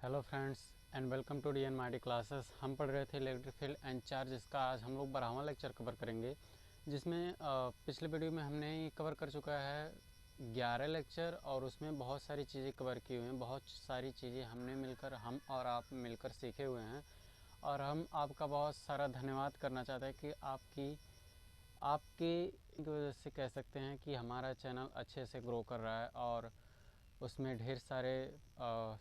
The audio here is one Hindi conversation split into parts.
Hello friends and welcome to DNMID classes. हम पढ़ रहे थे इलेक्ट्रिक फील्ड एंड चार्ज। का आज हम लोग 12वां लेक्चर कवर करेंगे, जिसमें पिछले वीडियो में हमने कवर कर चुका है 11 लेक्चर और उसमें बहुत सारी चीज़ें कवर की हुई हैं। बहुत सारी चीज़ें हम और आप मिलकर सीखे हुए हैं और हम आपका बहुत सारा धन्यवाद करना चाहते हैं कि आपकी वजह से कह सकते हैं कि हमारा चैनल अच्छे से ग्रो कर रहा है और उसमें ढेर सारे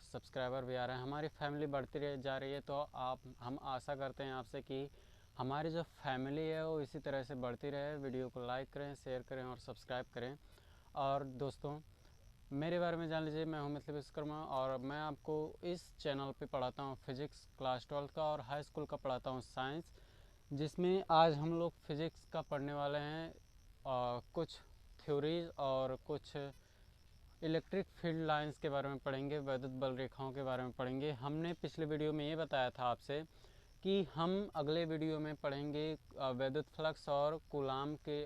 सब्सक्राइबर भी आ रहे हैं। हमारी फैमिली बढ़ती जा रही है, तो हम आशा करते हैं आपसे कि हमारी जो फैमिली है वो इसी तरह से बढ़ती रहे। वीडियो को लाइक करें, शेयर करें और सब्सक्राइब करें। और दोस्तों, मेरे बारे में जान लीजिए, मैं हूं मिथिलेश विश्वकर्मा और मैं आपको इस चैनल पे पढ़ाता हूं फिज़िक्स क्लास 12 का और हाई स्कूल का पढ़ाता हूं साइंस, जिसमें आज हम लोग फिज़िक्स का पढ़ने वाले हैं। कुछ थ्योरीज और कुछ इलेक्ट्रिक फील्ड लाइंस के बारे में पढ़ेंगे, वैद्युत बल रेखाओं के बारे में पढ़ेंगे। हमने पिछले वीडियो में ये बताया था आपसे कि हम अगले वीडियो में पढ़ेंगे वैद्युत फ्लक्स और कूलाम के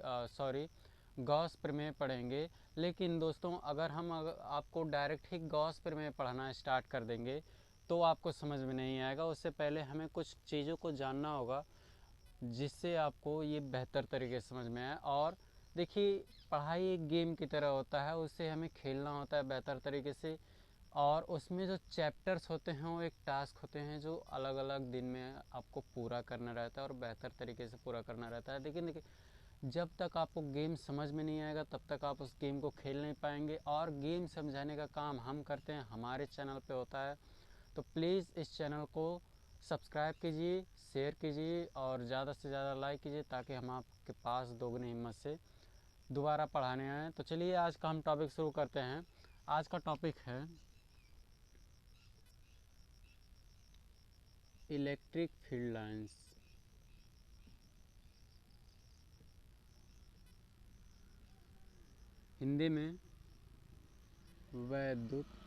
गॉस प्रमेय पढ़ेंगे। लेकिन दोस्तों, अगर आपको डायरेक्ट ही गॉस प्रमेय पढ़ना स्टार्ट कर देंगे तो आपको समझ में नहीं आएगा। उससे पहले हमें कुछ चीज़ों को जानना होगा जिससे आपको ये बेहतर तरीके से समझ में आए। और देखिए, पढ़ाई एक गेम की तरह होता है, उससे हमें खेलना होता है बेहतर तरीके से। और उसमें जो चैप्टर्स होते हैं वो एक टास्क होते हैं जो अलग अलग दिन में आपको पूरा करना रहता है और बेहतर तरीके से पूरा करना रहता है। लेकिन देखिए, जब तक आपको गेम समझ में नहीं आएगा तब तक आप उस गेम को खेल नहीं पाएंगे। और गेम समझाने का काम हम करते हैं, हमारे चैनल पे होता है। तो प्लीज़ इस चैनल को सब्सक्राइब कीजिए, शेयर कीजिए और ज़्यादा से ज़्यादा लाइक कीजिए, ताकि हम आपके पास दोगुनी हिम्मत से दोबारा पढ़ाने आएँ। तो चलिए आज का हम टॉपिक शुरू करते हैं। आज का टॉपिक है इलेक्ट्रिक फील्ड लाइंस। हिंदी में वैद्युत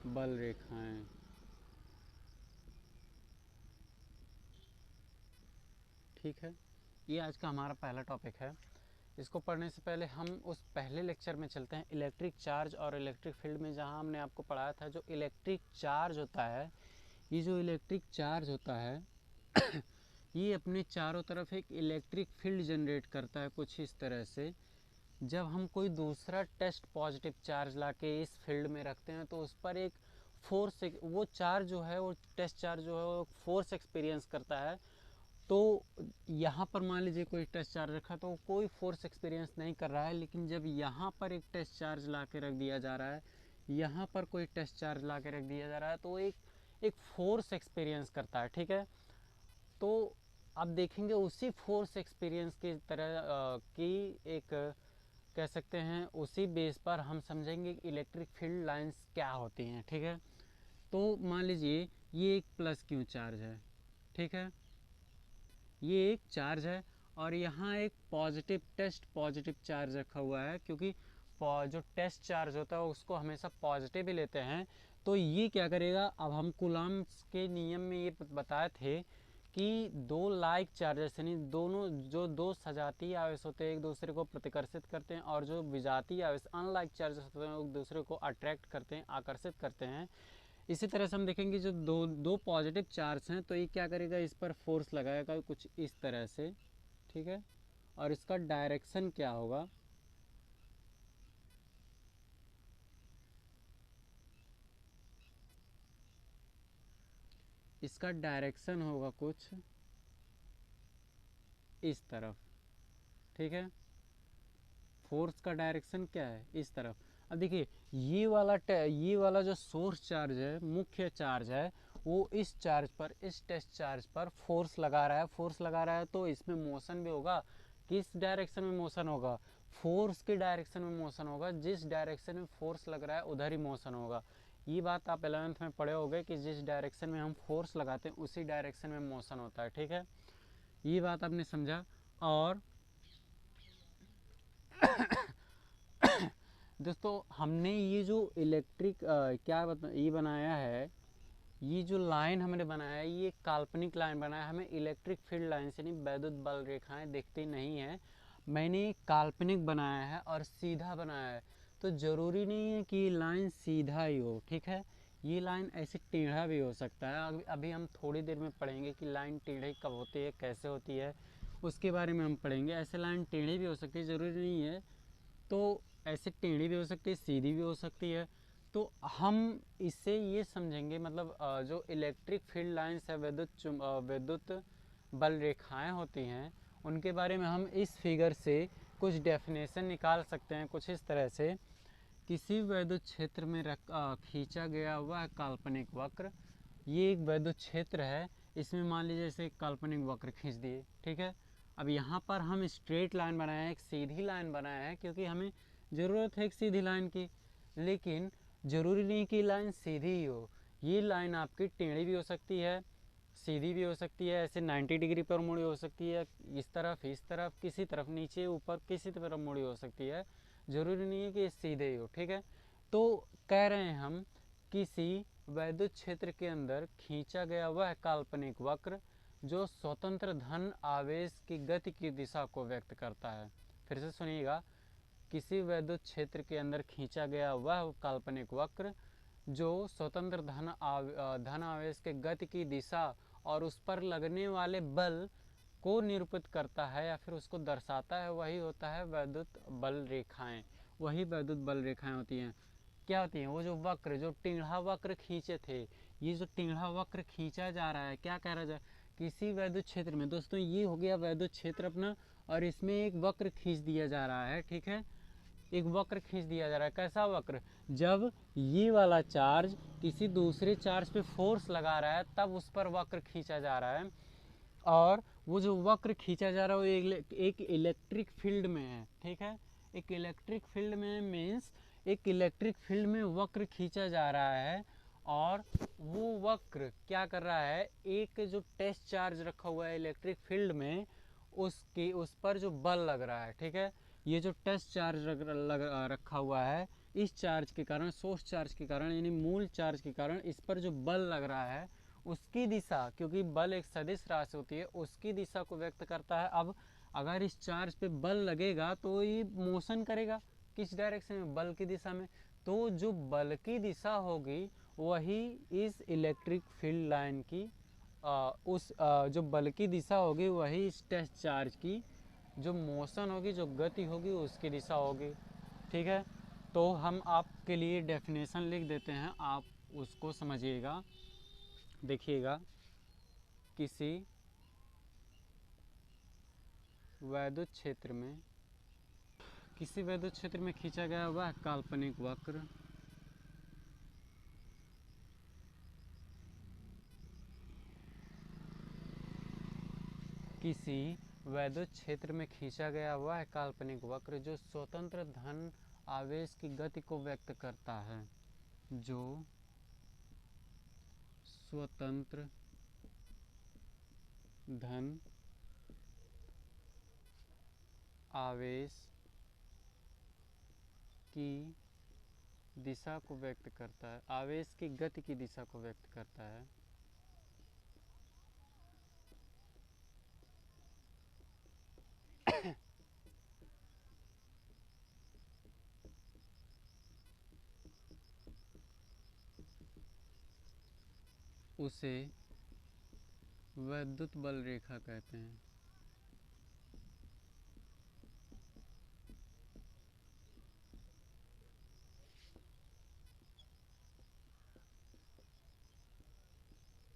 बल रेखाएं। ठीक है, ये आज का हमारा पहला टॉपिक है। इसको पढ़ने से पहले हम उस पहले लेक्चर में चलते हैं, इलेक्ट्रिक चार्ज और इलेक्ट्रिक फील्ड में, जहां हमने आपको पढ़ाया था जो इलेक्ट्रिक चार्ज होता है। ये जो इलेक्ट्रिक चार्ज होता है ये अपने चारों तरफ एक इलेक्ट्रिक फील्ड जनरेट करता है कुछ इस तरह से। जब हम कोई दूसरा टेस्ट पॉजिटिव चार्ज लाके इस फील्ड में रखते हैं तो उस पर एक फोर्स, वो चार्ज जो है, वो टेस्ट चार्ज जो है वो फोर्स एक्सपीरियंस करता है। तो यहाँ पर मान लीजिए कोई टेस्ट चार्ज रखा तो कोई फोर्स एक्सपीरियंस नहीं कर रहा है। लेकिन जब यहाँ पर एक टेस्ट चार्ज ला के रख दिया जा रहा है, यहाँ पर कोई टेस्ट चार्ज ला के रख दिया जा रहा है, तो एक फोर्स एक्सपीरियंस करता है। ठीक है, तो आप देखेंगे उसी फोर्स एक्सपीरियंस की तरह की एक कह सकते हैं, उसी बेस पर हम समझेंगे कि इलेक्ट्रिक फील्ड लाइंस क्या होती हैं। ठीक है, तो मान लीजिए ये एक प्लस क्यू चार्ज है। ठीक है, ये एक चार्ज है और यहाँ एक टेस्ट पॉजिटिव चार्ज रखा हुआ है, क्योंकि जो टेस्ट चार्ज होता है उसको हमेशा पॉजिटिव ही लेते हैं। तो ये क्या करेगा, अब हम कूलॉम के नियम में ये बताए थे कि दो लाइक चार्जेस, यानी दोनों जो दो सजातीय आवेश होते हैं एक दूसरे को प्रतिकर्षित करते हैं, और जो विजातीय आवेश अनलाइक चार्जेस होते हैं एक दूसरे को अट्रैक्ट करते हैं, आकर्षित करते हैं। इसी तरह से हम देखेंगे जो दो पॉजिटिव चार्ज हैं तो ये क्या करेगा, इस पर फोर्स लगाएगा कुछ इस तरह से। ठीक है, और इसका डायरेक्शन क्या होगा, इसका डायरेक्शन होगा कुछ इस तरफ। ठीक है, फोर्स का डायरेक्शन क्या है, इस तरफ। अब देखिए, ये वाला जो सोर्स चार्ज है, मुख्य चार्ज है, वो इस चार्ज पर, इस टेस्ट चार्ज पर फोर्स लगा रहा है। फोर्स लगा रहा है तो इसमें मोशन भी होगा। किस डायरेक्शन में मोशन होगा, फोर्स की डायरेक्शन में मोशन होगा। जिस डायरेक्शन में फोर्स लग रहा है उधर ही मोशन होगा। ये बात आप 11th में पढ़े होंगे कि जिस डायरेक्शन में हम फोर्स लगाते हैं उसी डायरेक्शन में मोशन होता है। ठीक है, ये बात आपने समझा। और दोस्तों, हमने ये जो इलेक्ट्रिक ये बनाया है, ये जो लाइन हमने बनाया है, ये काल्पनिक लाइन बनाया है। हमें इलेक्ट्रिक फील्ड लाइन से नहीं, वैद्युत बल रेखाएं दिखती नहीं है। मैंने काल्पनिक बनाया है और सीधा बनाया है। तो ज़रूरी नहीं है कि लाइन सीधा ही हो। ठीक है, ये लाइन ऐसे टेढ़ा भी हो सकता है। अभी हम थोड़ी देर में पढ़ेंगे कि लाइन टेढ़ी कब होती है, कैसे होती है, उसके बारे में हम पढ़ेंगे। ऐसे लाइन टेढ़ी भी हो सकती है, ज़रूरी नहीं है। तो ऐसे टेढ़ी भी हो सकती है, सीधी भी हो सकती है। तो हम इससे ये समझेंगे, मतलब जो इलेक्ट्रिक फील्ड लाइंस है, विद्युत बल रेखाएं होती हैं, उनके बारे में हम इस फिगर से कुछ डेफिनेशन निकाल सकते हैं। कुछ इस तरह से, किसी विद्युत क्षेत्र में खींचा गया वह काल्पनिक वक्र, ये एक विद्युत क्षेत्र है, इसमें मान लीजिए जैसे एक काल्पनिक वक्र खींच दिए, ठीक है। अब यहाँ पर हम स्ट्रेट लाइन बनाए हैं, एक सीधी लाइन बनाया है, क्योंकि हमें ज़रूरत है एक सीधी लाइन की। लेकिन ज़रूरी नहीं कि लाइन सीधी ही हो, ये लाइन आपकी टेढ़ी भी हो सकती है, सीधी भी हो सकती है, ऐसे 90 डिग्री पर मुड़ी हो सकती है, इस तरफ, किसी तरफ, नीचे ऊपर, किसी तरफ मुड़ी हो सकती है। ज़रूरी नहीं है कि सीधे ही हो, ठीक है। तो कह रहे हैं हम, किसी वैद्युत क्षेत्र के अंदर खींचा गया वह काल्पनिक वक्र जो स्वतंत्र धन आवेश की गति की दिशा को व्यक्त करता है। फिर से सुनिएगा, किसी वैद्युत क्षेत्र के अंदर खींचा गया वह काल्पनिक वक्र जो स्वतंत्र धन आवेश के गति की दिशा और उस पर लगने वाले बल को निरूपित करता है या फिर उसको दर्शाता है, वही होता है वैद्युत बल रेखाएं। वही वैद्युत बल रेखाएं होती हैं। क्या होती हैं? वो जो वक्र, जो टेढ़ा वक्र खींचे थे, ये जो टेढ़ा वक्र खींचा जा रहा है, क्या कह रहा है, किसी वैद्युत क्षेत्र में, दोस्तों ये हो गया वैद्युत क्षेत्र अपना, और इसमें एक वक्र खींच दिया जा रहा है, ठीक है। एक वक्र खींच दिया जा रहा है। कैसा वक्र? जब ये वाला चार्ज किसी दूसरे चार्ज पे फोर्स लगा रहा है, तब उस पर वक्र खींचा जा रहा है। और वो जो वक्र खींचा जा रहा है वो एक इलेक्ट्रिक फील्ड में है, ठीक है। एक इलेक्ट्रिक फील्ड में मीन्स एक इलेक्ट्रिक फील्ड में वक्र खींचा जा रहा है, और वो वक्र क्या कर रहा है, एक जो टेस्ट चार्ज रखा हुआ है इलेक्ट्रिक फील्ड में, उस पर जो बल लग रहा है, ठीक है। ये जो टेस्ट चार्ज रखा हुआ है, इस चार्ज के कारण, सोर्स चार्ज के कारण, यानी मूल चार्ज के कारण इस पर जो बल लग रहा है, उसकी दिशा, क्योंकि बल एक सदिश राशि होती है, उसकी दिशा को व्यक्त करता है। अब अगर इस चार्ज पे बल लगेगा तो ये मोशन करेगा, किस डायरेक्शन में? बल की दिशा में। तो जो बल की दिशा होगी वही इस इलेक्ट्रिक फील्ड लाइन की जो बल की दिशा होगी वही इस टेस्ट चार्ज की जो मोशन होगी, जो गति होगी, उसकी दिशा होगी, ठीक है। तो हम आपके लिए डेफिनेशन लिख देते हैं, आप उसको समझिएगा। देखिएगा, किसी वैद्युत क्षेत्र में, किसी वैद्युत क्षेत्र में खींचा गया वह काल्पनिक वक्र किसी वैद्युत क्षेत्र में खींचा गया वह काल्पनिक वक्र जो स्वतंत्र धन आवेश की गति को व्यक्त करता है, जो स्वतंत्र धन आवेश की दिशा को व्यक्त करता है, आवेश की गति की दिशा को व्यक्त करता है। उसे वैद्युत बल रेखा कहते हैं।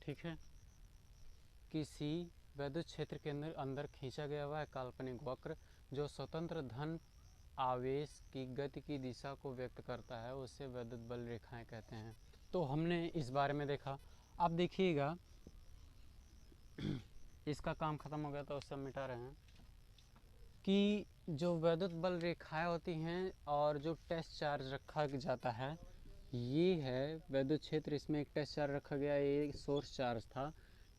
ठीक है। किसी वैद्युत क्षेत्र के अंदर खींचा गया हुआ काल्पनिक वक्र जो स्वतंत्र धन आवेश की गति की दिशा को व्यक्त करता है, उसे वैद्युत बल रेखाएं कहते हैं। तो हमने इस बारे में देखा। अब देखिएगा, इसका काम खत्म हो गया तो उससे मिटा रहे हैं कि जो वैद्युत बल रेखाएं होती हैं और जो टेस्ट चार्ज रखा जाता है, ये है वैद्युत क्षेत्र, इसमें एक टेस्ट चार्ज रखा गया, ये सोर्स चार्ज था।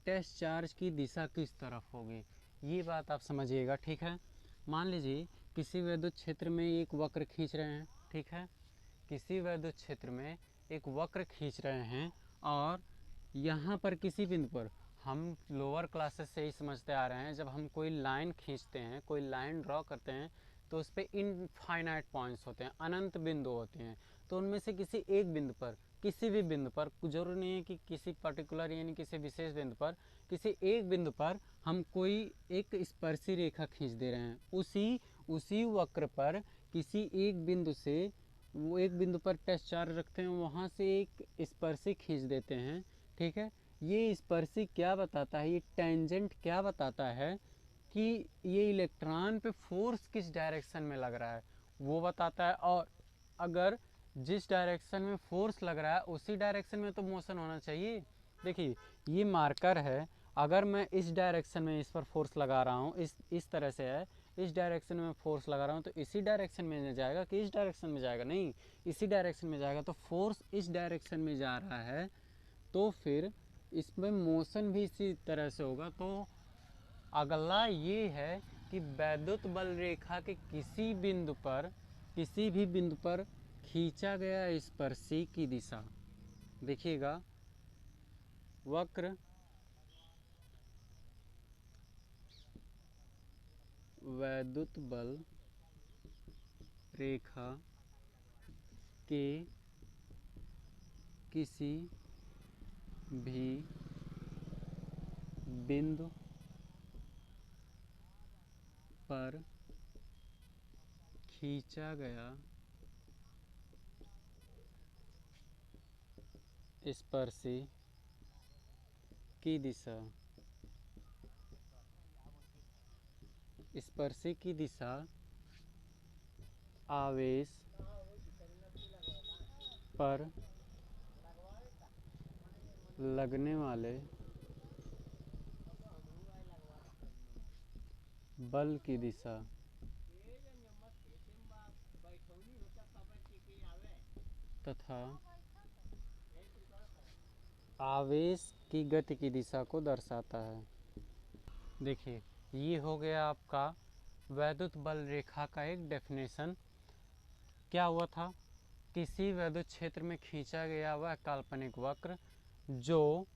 टेस्ट चार्ज की दिशा किस तरफ होगी, ये बात आप समझिएगा, ठीक है। मान लीजिए किसी वैद्युत क्षेत्र में एक वक्र खींच रहे हैं, ठीक है। किसी वैद्युत क्षेत्र में एक वक्र खींच रहे हैं, और यहाँ पर किसी बिंदु पर, हम लोअर क्लासेस से ही समझते आ रहे हैं, जब हम कोई लाइन खींचते हैं, कोई लाइन ड्रॉ करते हैं, तो उस पर इनफाइनाइट पॉइंट्स होते हैं, अनंत बिंदु होते हैं। तो उनमें से किसी एक बिंदु पर किसी भी बिंदु पर, जरूरी नहीं है कि किसी पर्टिकुलर यानी किसी विशेष बिंदु पर, किसी एक बिंदु पर हम कोई एक स्पर्शी रेखा खींच दे रहे हैं, उसी वक्र पर किसी एक बिंदु से, वो एक बिंदु पर टेस्ट चार्ज रखते हैं, वहाँ से एक स्पर्शी खींच देते हैं। ठीक है, ये स्पर्शी क्या बताता है, ये टेंजेंट क्या बताता है कि ये इलेक्ट्रॉन पे फोर्स किस डायरेक्शन में लग रहा है वो बताता है। और अगर जिस डायरेक्शन में फोर्स लग रहा है उसी डायरेक्शन में तो मोशन होना चाहिए। देखिए ये मार्कर है, अगर मैं इस डायरेक्शन में इस पर फोर्स लगा रहा हूँ, इस तरह से है, इस डायरेक्शन में फोर्स लगा रहा हूँ, तो इसी डायरेक्शन में जाएगा कि इस डायरेक्शन में जाएगा, नहीं इसी डायरेक्शन में जाएगा। तो फोर्स इस डायरेक्शन में जा रहा है तो फिर इसमें मोशन भी इसी तरह से होगा। तो अगला ये है कि वैद्युत बल रेखा के किसी बिंदु पर, किसी भी बिंदु पर खींचा गया स्पर्शी की दिशा, देखिएगा वक्र वैद्युत बल रेखा के किसी भी बिंदु पर खींचा गया स्पर्शी की दिशा, स्पर्शी की दिशा आवेश पर लगने वाले बल की दिशा तथा आवेश की गति की दिशा को दर्शाता है। देखिए ये हो गया आपका वैद्युत बल रेखा का एक डेफिनेशन। क्या हुआ था, किसी वैद्युत क्षेत्र में खींचा गया वह काल्पनिक वक्र जो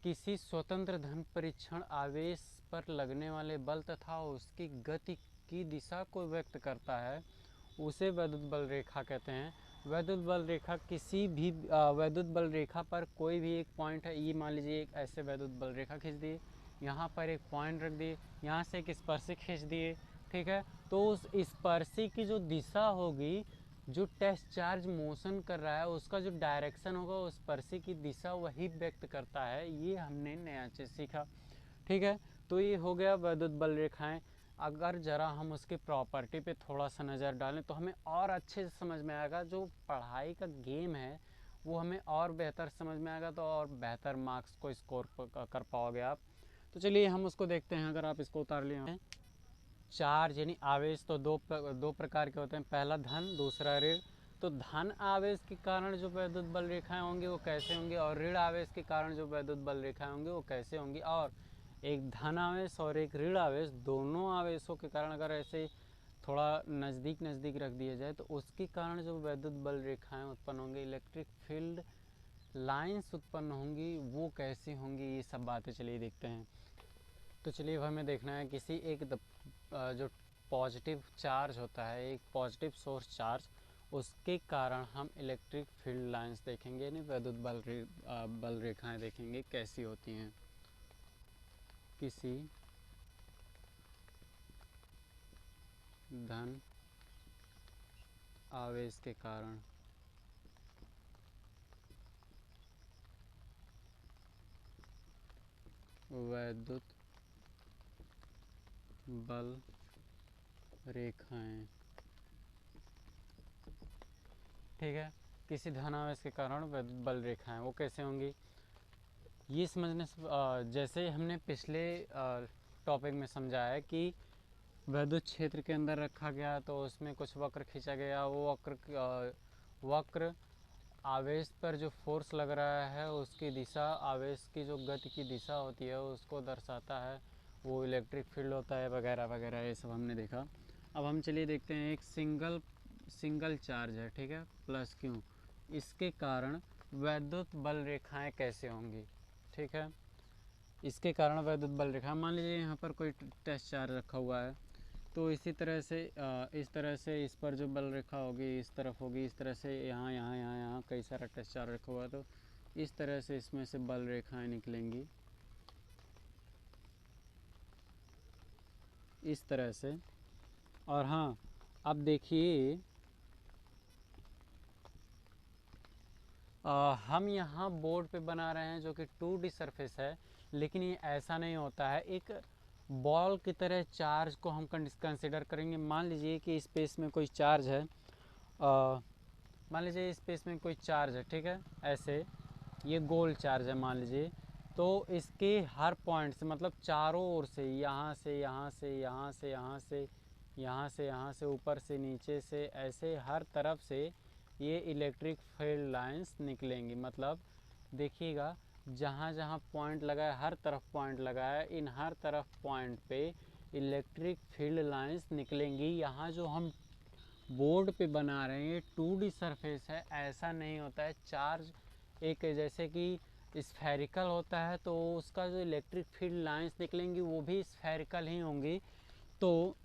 किसी स्वतंत्र धन परीक्षण आवेश पर लगने वाले बल तथा उसकी गति की दिशा को व्यक्त करता है, उसे वैद्युत बल रेखा कहते हैं। वैद्युत बल रेखा किसी भी वैद्युत बल रेखा पर कोई भी एक पॉइंट है, ये मान लीजिए एक ऐसे वैद्युत बल रेखा खींच दिए, यहाँ पर एक पॉइंट रख दिए, यहाँ से एक स्पर्शी खींच दिए, ठीक है, तो उस स्पर्शी की जो दिशा होगी, जो टेस्ट चार्ज मोशन कर रहा है उसका जो डायरेक्शन होगा उस स्पर्शी की दिशा वही व्यक्त करता है। ये हमने नया चीज़ सीखा। ठीक है, तो ये हो गया वैद्युत बल रेखाएं। अगर ज़रा हम उसकी प्रॉपर्टी पे थोड़ा सा नज़र डालें तो हमें और अच्छे से समझ में आएगा, जो पढ़ाई का गेम है वो हमें और बेहतर समझ में आएगा, तो और बेहतर मार्क्स को स्कोर कर पाओगे आप। तो चलिए हम उसको देखते हैं। अगर आप इसको उतार लिए हैं, चार्ज यानी आवेश तो दो प्रकार के होते हैं, पहला धन, दूसरा ऋण। तो धन आवेश के कारण जो वैद्युत बल रेखाएं होंगी वो कैसे होंगी, और ऋण आवेश के कारण जो वैद्युत बल रेखाएं होंगी वो कैसे होंगी। और एक धन आवेश और एक ऋण आवेश, दोनों आवेशों के कारण अगर ऐसे थोड़ा नज़दीक नज़दीक रख दिया जाए तो उसके कारण जो वैद्युत बल रेखाएं उत्पन्न होंगी, इलेक्ट्रिक फील्ड लाइंस उत्पन्न होंगी, वो कैसी होंगी, ये सब बातें चलिए देखते हैं। तो चलिए अब हमें देखना है किसी एक जो पॉजिटिव चार्ज होता है, एक पॉजिटिव सोर्स चार्ज, उसके कारण हम इलेक्ट्रिक फील्ड लाइंस देखेंगे, यानी वैद्युत बल रेखाएं देखेंगे कैसी होती हैं। किसी धन आवेश के कारण वैद्युत बल रेखाएं, ठीक है, किसी धन आवेश के कारण वैद्युत बल रेखाएं वो कैसे होंगी, ये समझने से जैसे हमने पिछले टॉपिक में समझा है कि वैद्युत क्षेत्र के अंदर रखा गया तो उसमें कुछ वक्र खींचा गया, वो वक्र आवेश पर जो फोर्स लग रहा है उसकी दिशा, आवेश की जो गति की दिशा होती है उसको दर्शाता है, वो इलेक्ट्रिक फील्ड होता है वगैरह वगैरह, ये सब हमने देखा। अब हम चलिए देखते हैं, एक सिंगल चार्ज है, ठीक है, प्लस क्यू, इसके कारण वैद्युत बल रेखाएं कैसे होंगी। ठीक है, इसके कारण वैद्युत बल रेखा, मान लीजिए यहाँ पर कोई टेस्ट चार्ज रखा हुआ है, तो इसी तरह से इस तरह से इस पर जो बल रेखा होगी इस तरफ होगी, इस तरह से यहाँ यहाँ यहाँ यहाँ कई सारा टेस्ट चार्ज रखा हुआ, तो इस तरह से इसमें से बल रेखाएं निकलेंगी इस तरह से। और हाँ, अब देखिए हम यहाँ बोर्ड पे बना रहे हैं जो कि 2D सरफेस है, लेकिन ये ऐसा नहीं होता है। एक बॉल की तरह चार्ज को हम कंसिडर करेंगे। मान लीजिए कि स्पेस में कोई चार्ज है, मान लीजिए स्पेस में कोई चार्ज है, ठीक है, ऐसे ये गोल चार्ज है मान लीजिए। तो इसके हर पॉइंट से, मतलब चारों ओर से, यहाँ से यहाँ से यहाँ से यहाँ से यहाँ से यहाँ से ऊपर से नीचे से, ऐसे हर तरफ से ये इलेक्ट्रिक फील्ड लाइंस निकलेंगी। मतलब देखिएगा, जहाँ जहाँ पॉइंट लगा है, हर तरफ पॉइंट लगा है, इन हर तरफ पॉइंट पे इलेक्ट्रिक फील्ड लाइंस निकलेंगी। यहाँ जो हम बोर्ड पे बना रहे हैं 2D सरफेस है, ऐसा नहीं होता है। चार्ज एक जैसे कि स्फेरिकल होता है, तो उसका जो इलेक्ट्रिक फील्ड लाइंस निकलेंगी वो भी स्फेरिकल ही होंगी। तो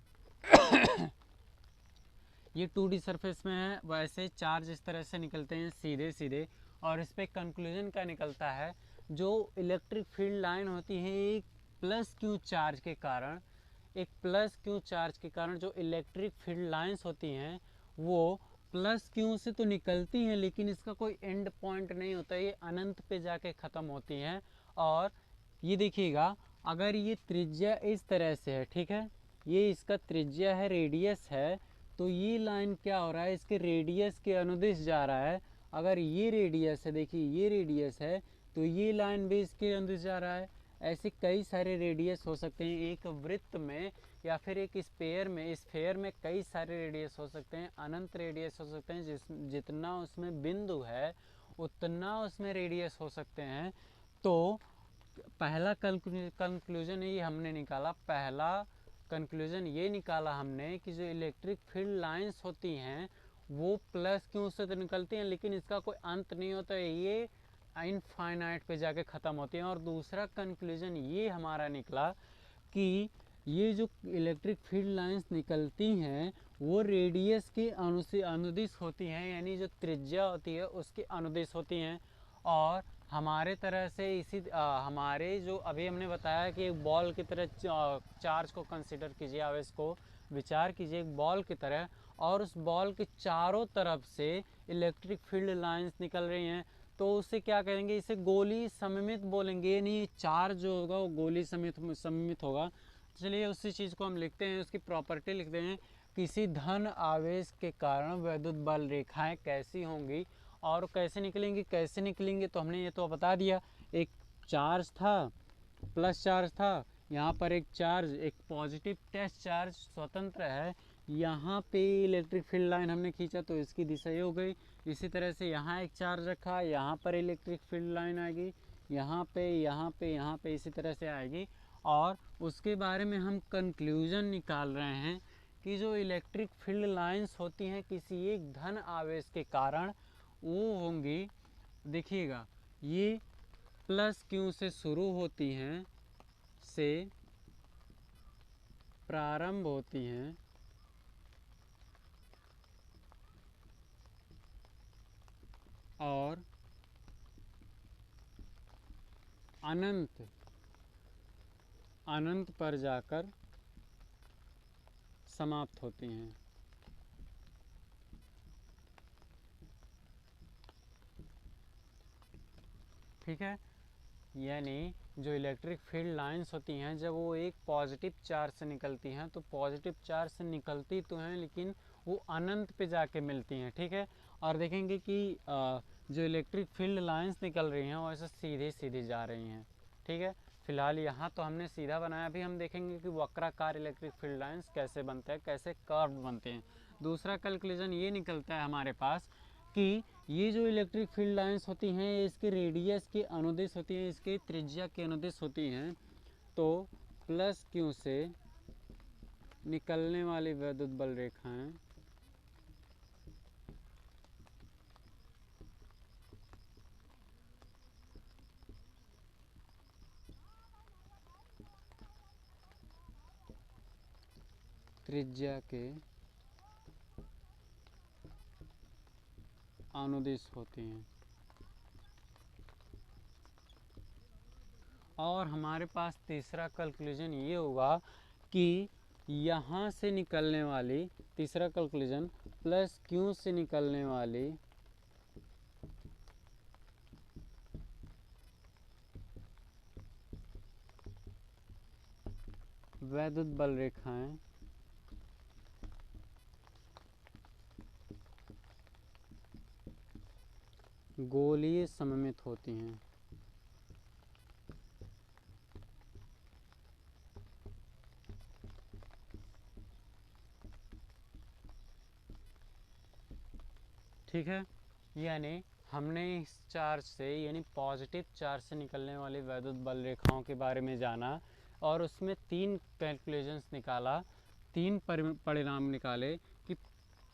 ये 2D सरफेस में है, वैसे चार्ज इस तरह से निकलते हैं सीधे सीधे। और इस पर कंक्लूजन क्या निकलता है, जो इलेक्ट्रिक फील्ड लाइन होती है एक प्लस क्यू चार्ज के कारण, एक प्लस क्यू चार्ज के कारण जो इलेक्ट्रिक फील्ड लाइंस होती हैं वो प्लस क्यू से तो निकलती हैं, लेकिन इसका कोई एंड पॉइंट नहीं होता, ये अनंत पे जाके ख़त्म होती हैं। और ये देखिएगा, अगर ये त्रिज्या इस तरह से है, ठीक है, ये इसका त्रिज्या है, रेडियस है, तो ये लाइन क्या हो रहा है, इसके रेडियस के अनुदिश जा रहा है। अगर ये रेडियस है, देखिए ये रेडियस है, तो ये लाइन भी इसके अनुदिश जा रहा है। ऐसे कई सारे रेडियस हो सकते हैं एक वृत्त में, या फिर एक स्फेयर में कई सारे रेडियस हो सकते हैं, अनंत रेडियस हो सकते हैं। जितना उसमें बिंदु है उतना उसमें रेडियस हो सकते हैं। तो पहला कंक्लूजन ये हमने निकाला, पहला कंक्लूजन ये निकाला हमने कि जो इलेक्ट्रिक फील्ड लाइंस होती हैं वो प्लस क्यू से तो निकलती हैं, लेकिन इसका कोई अंत नहीं होता है, ये इनफाइनाइट पे जाके ख़त्म होती हैं। और दूसरा कंक्लूजन ये हमारा निकला कि ये जो इलेक्ट्रिक फील्ड लाइंस निकलती हैं वो रेडियस के अनुदिश होती हैं, यानी जो त्रिज्या होती है उसके अनुदिश होती हैं। और हमारे तरह से हमारे जो अभी हमने बताया कि एक बॉल की तरह चार्ज को कंसिडर कीजिए, आवेश को विचार कीजिए एक बॉल की तरह, और उस बॉल के चारों तरफ से इलेक्ट्रिक फील्ड लाइंस निकल रही हैं। तो उसे क्या कहेंगे, इसे गोली सममित बोलेंगे, यानी चार्ज जो होगा वो गोली सममित होगा। चलिए उसी चीज़ को हम लिखते हैं, उसकी प्रॉपर्टी लिखते हैं। किसी धन आवेश के कारण वैद्युत बल रेखाएं कैसी होंगी और कैसे निकलेंगी, तो हमने ये तो बता दिया। एक चार्ज था, प्लस चार्ज था, यहाँ पर एक चार्ज, एक पॉजिटिव टेस्ट चार्ज स्वतंत्र है, यहाँ पे इलेक्ट्रिक फील्ड लाइन हमने खींचा तो इसकी दिशा ये हो गई। इसी तरह से यहाँ एक चार्ज रखा, यहाँ पर इलेक्ट्रिक फील्ड लाइन आएगी, यहाँ पे यहाँ पे यहाँ पे इसी तरह से आएगी। और उसके बारे में हम कंक्लूजन निकाल रहे हैं कि जो इलेक्ट्रिक फील्ड लाइंस होती हैं किसी एक धन आवेश के कारण, वो होंगी, देखिएगा, ये प्लस क्यू से शुरू होती हैं, से प्रारंभ होती हैं और अनंत अनंत पर जाकर समाप्त होती हैं। ठीक है, यानी जो इलेक्ट्रिक फील्ड लाइंस होती हैं जब वो एक पॉजिटिव चार्ज से निकलती हैं, तो पॉजिटिव चार्ज से निकलती तो हैं लेकिन वो अनंत पे जाके मिलती हैं। ठीक है, और देखेंगे कि जो इलेक्ट्रिक फील्ड लाइंस निकल रही हैं वो ऐसे सीधे सीधे जा रही हैं। ठीक है, फिलहाल यहाँ तो हमने सीधा बनाया, अभी हम देखेंगे कि वक्राकार इलेक्ट्रिक फील्ड लाइंस कैसे बनते हैं, कैसे कर्व बनते हैं। दूसरा कैलकुलेशन ये निकलता है हमारे पास कि ये जो इलेक्ट्रिक फील्ड लाइंस होती हैं इसके रेडियस के अनुदिश होती हैं, इसके त्रिज्या के अनुदिश होती हैं। तो प्लस क्यू से निकलने वाली वैद्युत बल रेखाएं त्रिज्या के अनुदिश होती हैं। और हमारे पास तीसरा कंक्लूजन ये होगा कि यहाँ से निकलने वाली, तीसरा कंक्लूजन, प्लस क्यू से निकलने वाली वैद्युत बल रेखाएं गोलीय सममित होती हैं। ठीक है, यानी हमने इस चार्ज से, यानी पॉजिटिव चार्ज से निकलने वाली वैद्युत बल रेखाओं के बारे में जाना और उसमें 3 कैलकुलेशंस निकाला, 3 परिणाम निकाले कि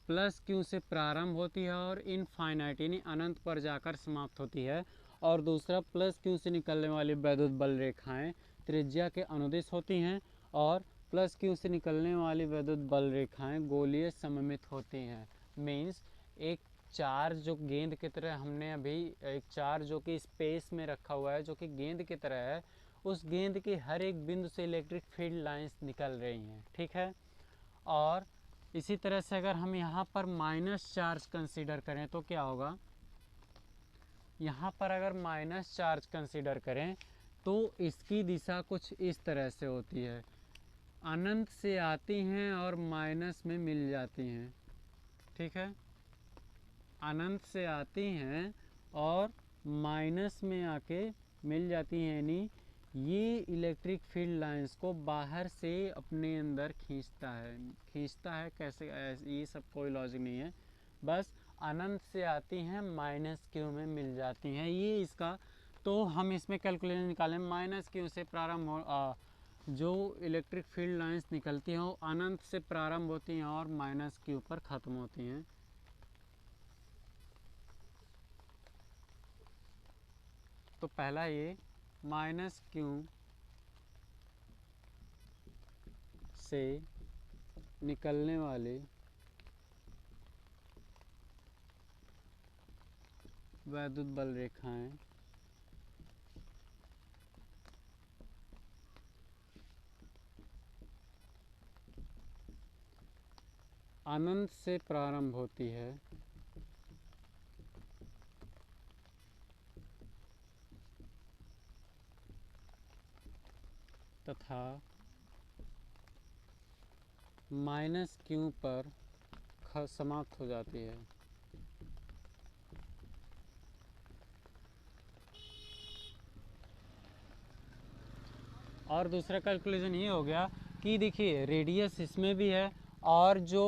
प्लस क्यू से प्रारंभ होती है और इनफाइनाइट यानी अनंत पर जाकर समाप्त होती है, और दूसरा प्लस क्यू से निकलने वाली वैद्युत बल रेखाएं त्रिज्या के अनुदिश होती हैं, और प्लस क्यू से निकलने वाली वैद्युत बल रेखाएं गोलीय सममित होती हैं। मीन्स एक चार्ज जो गेंद की तरह, हमने अभी एक चार्ज जो कि स्पेस में रखा हुआ है, जो कि गेंद की तरह है, उस गेंद की हर एक बिंदु से इलेक्ट्रिक फील्ड लाइंस निकल रही हैं। ठीक है, और इसी तरह से अगर हम यहाँ पर माइनस चार्ज कंसीडर करें तो क्या होगा, यहाँ पर अगर माइनस चार्ज कंसीडर करें तो इसकी दिशा कुछ इस तरह से होती है, अनंत से आती हैं और माइनस में मिल जाती हैं। ठीक है, अनंत से आती हैं और माइनस में आके मिल जाती हैं, यानी ये इलेक्ट्रिक फील्ड लाइंस को बाहर से अपने अंदर खींचता है। कैसे, ये सब कोई लॉजिक नहीं है, बस अनंत से आती हैं माइनस क्यू में मिल जाती हैं, ये इसका। तो हम इसमें कैलकुलेशन निकालें, माइनस क्यू से प्रारंभ हो, जो इलेक्ट्रिक फील्ड लाइंस निकलती हैं वो अनंत से प्रारंभ होती हैं और माइनस क्यू पर ख़त्म होती हैं। तो पहला ये माइनस क्यू से निकलने वाले वैद्युत बल रेखाएं अनंत से प्रारंभ होती है तथा माइनस क्यू पर समाप्त हो जाती है। और दूसरा कैलकुलेशन ये हो गया कि देखिए रेडियस इसमें भी है और जो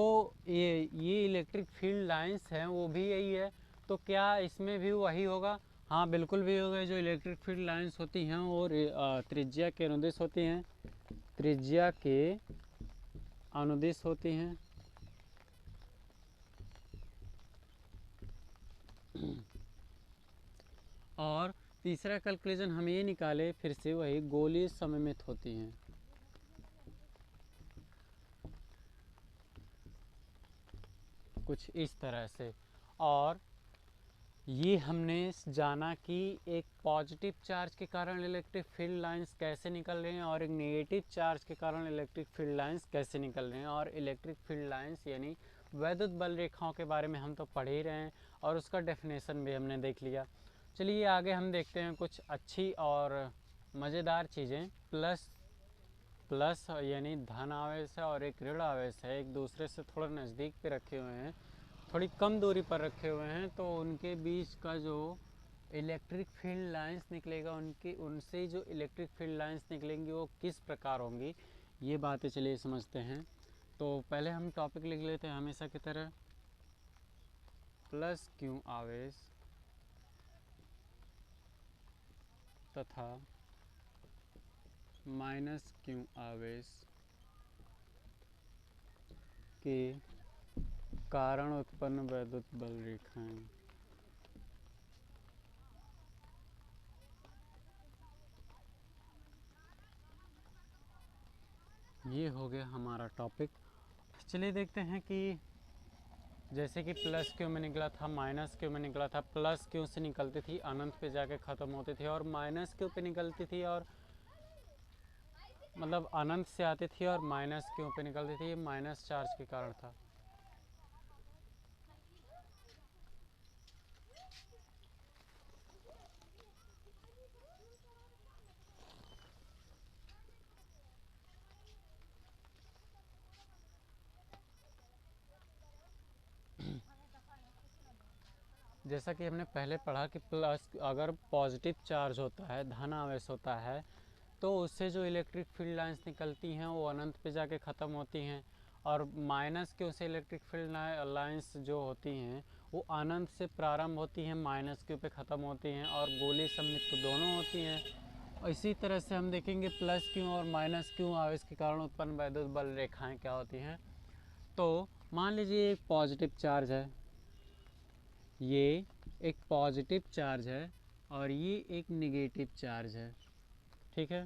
ये इलेक्ट्रिक फील्ड लाइंस हैं वो भी यही है, तो क्या इसमें भी वही होगा? हाँ बिल्कुल भी होगा। जो इलेक्ट्रिक फील्ड लाइंस होती हैं वो त्रिज्या के अनुदिश होती हैं, त्रिज्या के अनुदिश होती हैं। और तीसरा कैलकुलेशन हम ये निकाले फिर से वही, गोलीय सममित होती हैं। कुछ इस तरह से। और ये हमने जाना कि एक पॉजिटिव चार्ज के कारण इलेक्ट्रिक फील्ड लाइंस कैसे निकल रहे हैं और एक नेगेटिव चार्ज के कारण इलेक्ट्रिक फील्ड लाइंस कैसे निकल रहे हैं। और इलेक्ट्रिक फील्ड लाइंस यानी वैद्युत बल रेखाओं के बारे में हम तो पढ़ ही रहे हैं और उसका डेफिनेशन भी हमने देख लिया। चलिए आगे हम देखते हैं कुछ अच्छी और मज़ेदार चीज़ें। प्लस यानी धन आवेश है और एक ऋण आवेश है, एक दूसरे से थोड़ा नज़दीक पे रखे हुए हैं, थोड़ी कम दूरी पर रखे हुए हैं, तो उनके बीच का जो इलेक्ट्रिक फील्ड लाइंस निकलेगा, उनसे जो इलेक्ट्रिक फील्ड लाइंस निकलेंगी वो किस प्रकार होंगी, ये बातें चलिए समझते हैं। तो पहले हम टॉपिक लिख लेते हैं हमेशा की तरह, प्लस क्यू आवेश तथा माइनस क्यू आवेश के कारण उत्पन्न वैद्युत बल रेखाएं। ये हो गया हमारा टॉपिक। चलिए देखते हैं कि जैसे कि प्लस क्यू में निकला था, माइनस क्यू में निकला था, प्लस क्यू से निकलती थी अनंत पे जाके ख़त्म होती थी, और माइनस क्यू पे निकलती थी और मतलब अनंत से आती थी और माइनस क्यू पे निकलती थी। ये माइनस चार्ज के कारण था। जैसा कि हमने पहले पढ़ा कि प्लस अगर पॉजिटिव चार्ज होता है, धन आवेश होता है, तो उससे जो इलेक्ट्रिक फील्ड लाइंस निकलती हैं वो अनंत पे जाके ख़त्म होती हैं, और माइनस क्यू से इलेक्ट्रिक फील्ड लाइंस जो होती हैं वो अनंत से प्रारंभ होती हैं, माइनस क्यू पे ख़त्म होती हैं, और गोली सममित तो दोनों होती हैं। और इसी तरह से हम देखेंगे प्लस क्यू और माइनस क्यू आवेश के कारण उत्पन्न वैद्युत बल रेखाएँ क्या होती हैं। तो मान लीजिए एक पॉजिटिव चार्ज है, ये एक पॉजिटिव चार्ज है और ये एक नेगेटिव चार्ज है, ठीक है।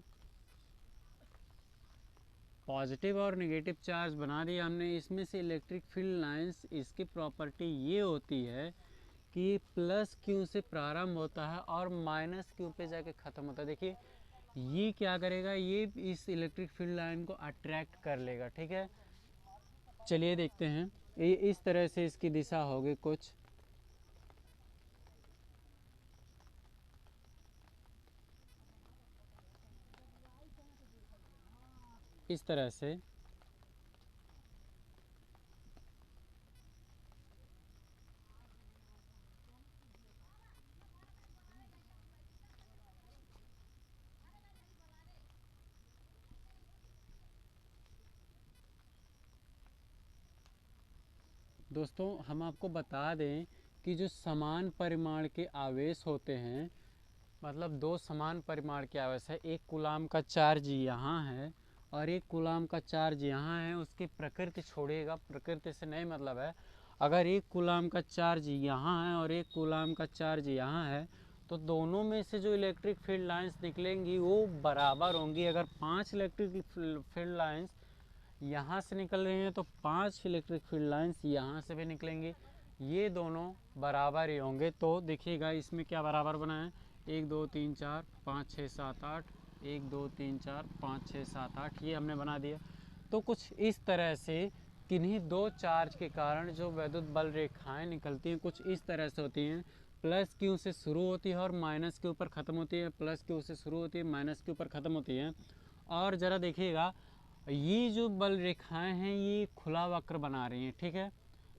पॉजिटिव और नेगेटिव चार्ज बना दिया हमने। इसमें से इलेक्ट्रिक फील्ड लाइंस, इसकी प्रॉपर्टी ये होती है कि प्लस क्यू से प्रारंभ होता है और माइनस क्यू पे जाके ख़त्म होता है। देखिए ये क्या करेगा, ये इस इलेक्ट्रिक फील्ड लाइन को अट्रैक्ट कर लेगा, ठीक है। चलिए देखते हैं, ये इस तरह से इसकी दिशा होगी कुछ इस तरह से। दोस्तों हम आपको बता दें कि जो समान परिमाण के आवेश होते हैं, मतलब दो समान परिमाण के आवेश है, एक कूलाम का चार्ज यहाँ है और एक कूलाम का चार्ज यहाँ है। उसकी प्रकृति छोड़िएगा, प्रकृति से नहीं मतलब है। अगर एक कूलाम का चार्ज यहाँ है और एक कूलाम का चार्ज यहाँ है, तो दोनों में से जो इलेक्ट्रिक फील्ड लाइंस निकलेंगी वो बराबर होंगी। अगर 5 इलेक्ट्रिक फील्ड लाइंस यहाँ से निकल रही हैं तो 5 इलेक्ट्रिक फील्ड लाइंस यहाँ से भी निकलेंगी, ये दोनों बराबर ही होंगे। तो देखिएगा इसमें क्या बराबर बना है, 1 2 3 4 5 6 7 8, 1 2 3 4 5 6 7 8, ये हमने बना दिया। तो कुछ इस तरह से किन्हीं दो चार्ज के कारण जो वैद्युत बल रेखाएं निकलती हैं कुछ इस तरह से होती हैं। प्लस क्यू से शुरू होती है और माइनस के ऊपर ख़त्म होती है, प्लस क्यू से शुरू होती है, माइनस के ऊपर ख़त्म होती है। और ज़रा देखिएगा ये जो बल रेखाएं हैं ये खुला वक्र बना रही हैं, ठीक है।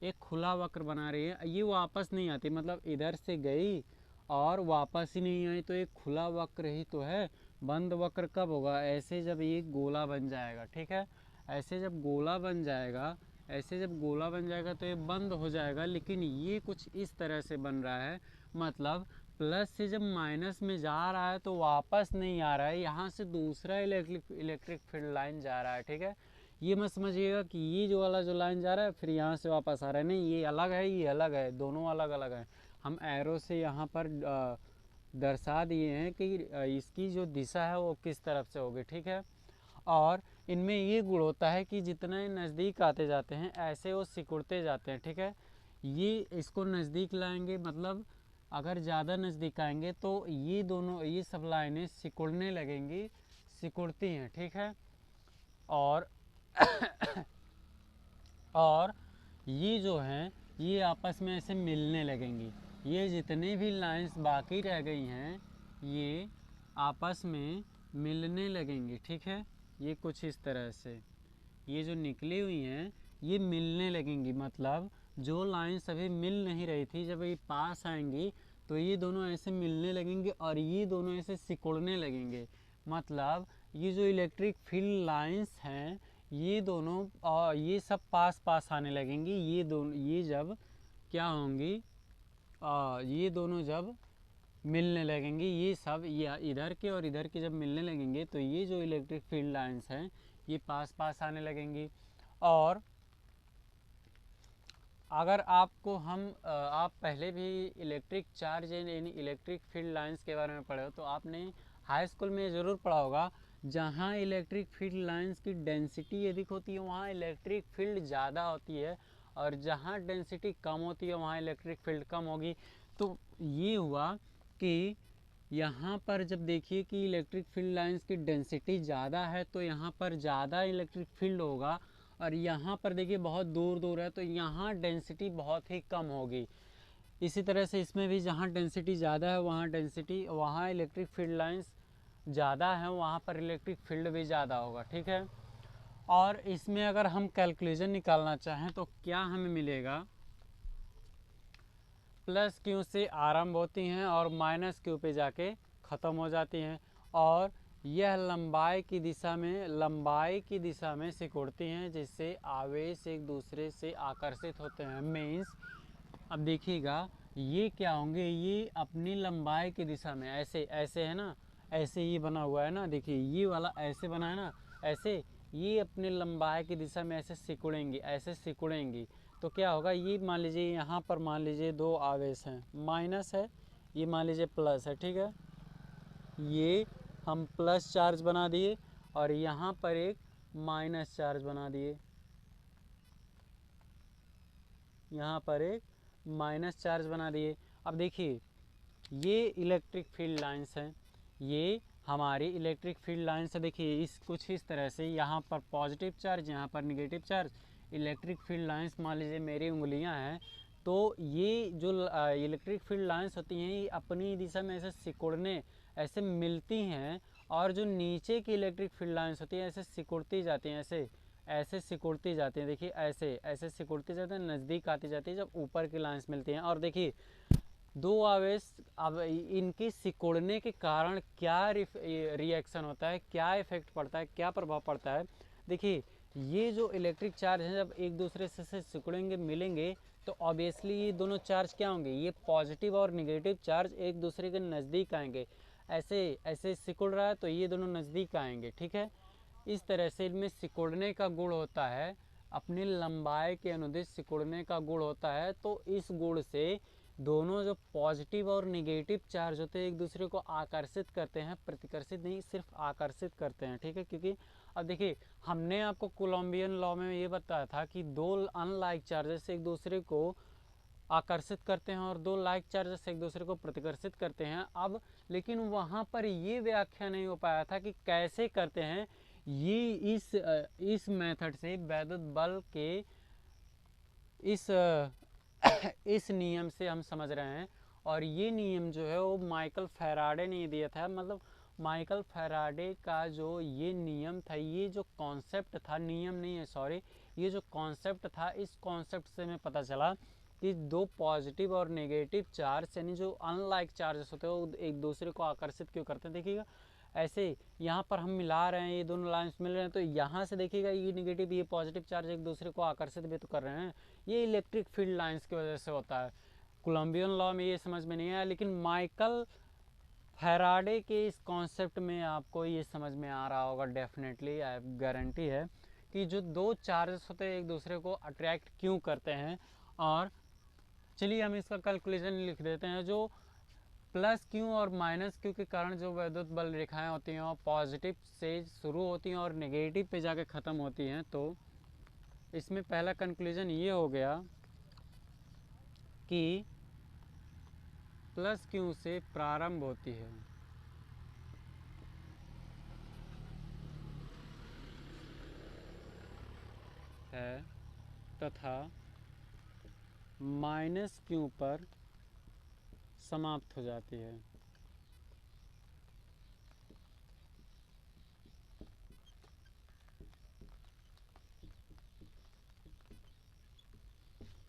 एक खुला वक्र बना रही है, ये वापस नहीं आती, मतलब इधर से गई और वापस ही नहीं आई, तो एक खुला वक्र ही तो है। बंद वक्र कब होगा, ऐसे जब ये गोला बन जाएगा, ठीक है। ऐसे जब गोला बन जाएगा, ऐसे जब गोला बन जाएगा तो ये बंद हो जाएगा। लेकिन ये कुछ इस तरह से बन रहा है, मतलब प्लस से जब माइनस में जा रहा है तो वापस नहीं आ रहा है, यहाँ से दूसरा इलेक्ट्रिक फील्ड लाइन जा रहा है, ठीक है। ये मत समझिएगा कि ये जो वाला जो लाइन जा रहा है फिर यहाँ से वापस आ रहा है, नहीं, ये अलग है, ये अलग है, दोनों अलग अलग हैं। हम एरो से यहाँ पर दर्शा दिए हैं कि इसकी जो दिशा है वो किस तरफ से होगी, ठीक है। और इनमें ये गुण होता है कि जितने नज़दीक आते जाते हैं ऐसे वो सिकुड़ते जाते हैं, ठीक है। ये इसको नज़दीक लाएंगे, मतलब अगर ज़्यादा नज़दीक आएंगे तो ये दोनों, ये सब लाइनें सिकुड़ने लगेंगी, सिकुड़ती हैं, ठीक है। और और ये जो हैं ये आपस में ऐसे मिलने लगेंगी। ये जितने भी लाइंस बाकी रह गई हैं ये आपस में मिलने लगेंगी, ठीक है। ये कुछ इस तरह से ये जो निकली हुई हैं ये मिलने लगेंगी, मतलब जो लाइंस अभी मिल नहीं रही थी जब ये पास आएंगी तो ये दोनों ऐसे मिलने लगेंगे और ये दोनों ऐसे सिकुड़ने लगेंगे। मतलब ये जो इलेक्ट्रिक फील्ड लाइंस हैं ये दोनों और ये सब पास पास आने लगेंगी। ये दोनों, ये जब क्या होंगी, ये दोनों जब मिलने लगेंगे, ये सब ये इधर के और इधर के जब मिलने लगेंगे तो ये जो इलेक्ट्रिक फील्ड लाइंस हैं ये पास पास आने लगेंगी। और अगर आपको आप पहले भी इलेक्ट्रिक चार्ज यानी इलेक्ट्रिक फील्ड लाइंस के बारे में पढ़े हो तो आपने हाई स्कूल में ज़रूर पढ़ा होगा, जहाँ इलेक्ट्रिक फील्ड लाइंस की डेंसिटी अधिक होती है वहाँ इलेक्ट्रिक फील्ड ज़्यादा होती है, और जहाँ डेंसिटी कम होती है वहाँ इलेक्ट्रिक फील्ड कम होगी। तो ये हुआ कि यहाँ पर जब देखिए कि इलेक्ट्रिक फील्ड लाइंस की डेंसिटी ज़्यादा है तो यहाँ पर ज़्यादा इलेक्ट्रिक फील्ड होगा, और यहाँ पर देखिए बहुत दूर दूर है तो यहाँ डेंसिटी बहुत ही कम होगी। इसी तरह से इसमें भी जहाँ डेंसिटी ज़्यादा है वहाँ इलेक्ट्रिक फील्ड लाइंस ज़्यादा है, वहाँ पर इलेक्ट्रिक फील्ड भी ज़्यादा होगा। ठीक है, और इसमें अगर हम कैलकुलेशन निकालना चाहें तो क्या हमें मिलेगा, प्लस क्यू से आरंभ होती हैं और माइनस क्यू पे जाके ख़त्म हो जाती हैं, और यह लंबाई की दिशा में सिकुड़ती हैं, जिससे आवेश एक दूसरे से आकर्षित होते हैं। मीन्स अब देखिएगा ये क्या होंगे, ये अपनी लंबाई की दिशा में ऐसे ऐसे है ना, ऐसे ये बना हुआ है ना, देखिए ये वाला ऐसे बना है ना, ऐसे ये अपनी लंबाई की दिशा में ऐसे सिकुड़ेंगी। तो क्या होगा, ये मान लीजिए यहाँ पर मान लीजिए दो आवेश हैं, माइनस है, ये मान लीजिए प्लस है। ठीक है, ये हम प्लस चार्ज बना दिए और यहाँ पर एक माइनस चार्ज बना दिए, यहाँ पर एक माइनस चार्ज बना दिए। अब देखिए ये इलेक्ट्रिक फील्ड लाइंस हैं, ये हमारी इलेक्ट्रिक फील्ड लाइंस है। देखिए इस कुछ इस तरह से, यहाँ पर पॉजिटिव चार्ज, यहाँ पर negative charge, electric field lines मान लीजिए मेरी उंगलियां हैं। तो ये जो इलेक्ट्रिक फील्ड लाइंस होती हैं ये अपनी दिशा में ऐसे सिकुड़ने, ऐसे मिलती हैं, और जो नीचे की इलेक्ट्रिक फील्ड लाइंस होती हैं ऐसे सिकुड़ती जाती हैं, ऐसे सिकुड़ती जाती हैं। देखिए ऐसे ऐसे सिकुड़ती जाती हैं, नज़दीक आती जाती है जब ऊपर की लाइंस मिलती हैं। और देखिए दो आवेश, अब इनकी सिकुड़ने के कारण क्या रिएक्शन होता है, क्या इफेक्ट पड़ता है, क्या प्रभाव पड़ता है। देखिए ये जो इलेक्ट्रिक चार्ज हैं जब एक दूसरे से सिकुड़ेंगे, मिलेंगे, तो ऑब्वियसली ये दोनों चार्ज क्या होंगे, ये पॉजिटिव और निगेटिव चार्ज एक दूसरे के नज़दीक आएंगे। ऐसे ऐसे सिकुड़ रहा है तो ये दोनों नज़दीक आएंगे। ठीक है, इस तरह से इनमें सिकुड़ने का गुण होता है, अपनी लंबाई के अनुदिश सिकुड़ने का गुण होता है। तो इस गुण से दोनों जो पॉजिटिव और निगेटिव चार्ज होते हैं एक दूसरे को आकर्षित करते हैं, प्रतिकर्षित नहीं सिर्फ आकर्षित करते हैं। ठीक है, क्योंकि अब देखिए हमने आपको कोलम्बियन लॉ में ये बताया था कि दो अनलाइक चार्जेस एक दूसरे को आकर्षित करते हैं और दो लाइक चार्जेस एक दूसरे को प्रतिकर्षित करते हैं। अब लेकिन वहाँ पर ये व्याख्या नहीं हो पाया था कि कैसे करते हैं। ये इस मेथड से वैद्युत बल के इस नियम से हम समझ रहे हैं, और ये नियम जो है वो माइकल फैराडे ने दिया था। मतलब माइकल फैराडे का जो ये नियम था, ये जो कॉन्सेप्ट था, नियम नहीं है सॉरी, ये जो कॉन्सेप्ट था, इस कॉन्सेप्ट से हमें पता चला कि दो पॉजिटिव और नेगेटिव चार्ज यानी जो अनलाइक चार्जेस होते हैं वो एक दूसरे को आकर्षित क्यों करते हैं। देखिएगा ऐसे यहाँ पर हम मिला रहे हैं, ये दोनों लाइंस मिल रहे हैं, तो यहाँ से देखिएगा ये निगेटिव ये पॉजिटिव चार्ज एक दूसरे को आकर्षित भी तो कर रहे हैं। ये इलेक्ट्रिक फील्ड लाइंस की वजह से होता है। कोलम्बियन लॉ में ये समझ में नहीं आया, लेकिन माइकल फैराडे के इस कॉन्सेप्ट में आपको ये समझ में आ रहा होगा डेफिनेटली, गारंटी है कि जो दो चार्जेस होते हैं एक दूसरे को अट्रैक्ट क्यों करते हैं। और चलिए हम इसका कैलकुलेशन लिख देते हैं। जो प्लस क्यू और माइनस क्यू के कारण जो वैद्युत बल रेखाएं होती हैं वो पॉजिटिव से शुरू होती हैं और नेगेटिव पे जाके ख़त्म होती हैं। तो इसमें पहला कंक्लूजन ये हो गया कि प्लस क्यू से प्रारंभ होती है तथा माइनस क्यू पर समाप्त हो जाती है।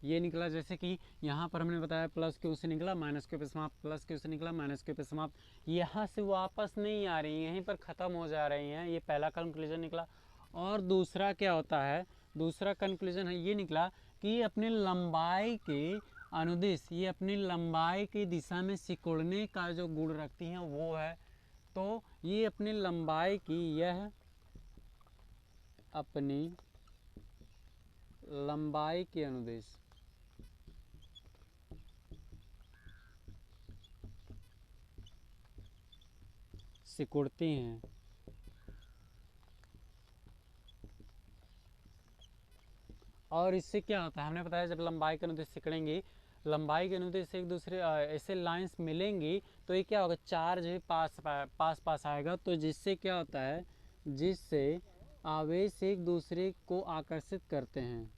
ये निकला जैसे कि यहाँ पर हमने बताया प्लस क्यू से निकला माइनस क्यू पे समाप्त, प्लस क्यू से निकला माइनस क्यू पे समाप्त। यहाँ से वापस नहीं आ रही, यहीं पर ख़त्म हो जा रही हैं। ये पहला कंक्लूजन निकला। और दूसरा क्या होता है, दूसरा कंक्लूजन है ये निकला कि अपनी लंबाई के अनुदिश, ये अपनी लंबाई की दिशा में सिकुड़ने का जो गुण रखती हैं वो है। तो ये अपनी लंबाई की, यह अपनी लंबाई के अनुदिश सिकुड़ती हैं। और इससे क्या होता है, हमने बताया जब लंबाई के अनुदिश सिकड़ेंगी, लंबाई के अनुदिश से एक दूसरे ऐसे लाइंस मिलेंगी तो ये क्या होगा, चार्ज भी पास आएगा। तो जिससे क्या होता है, जिससे आवेश एक दूसरे को आकर्षित करते हैं।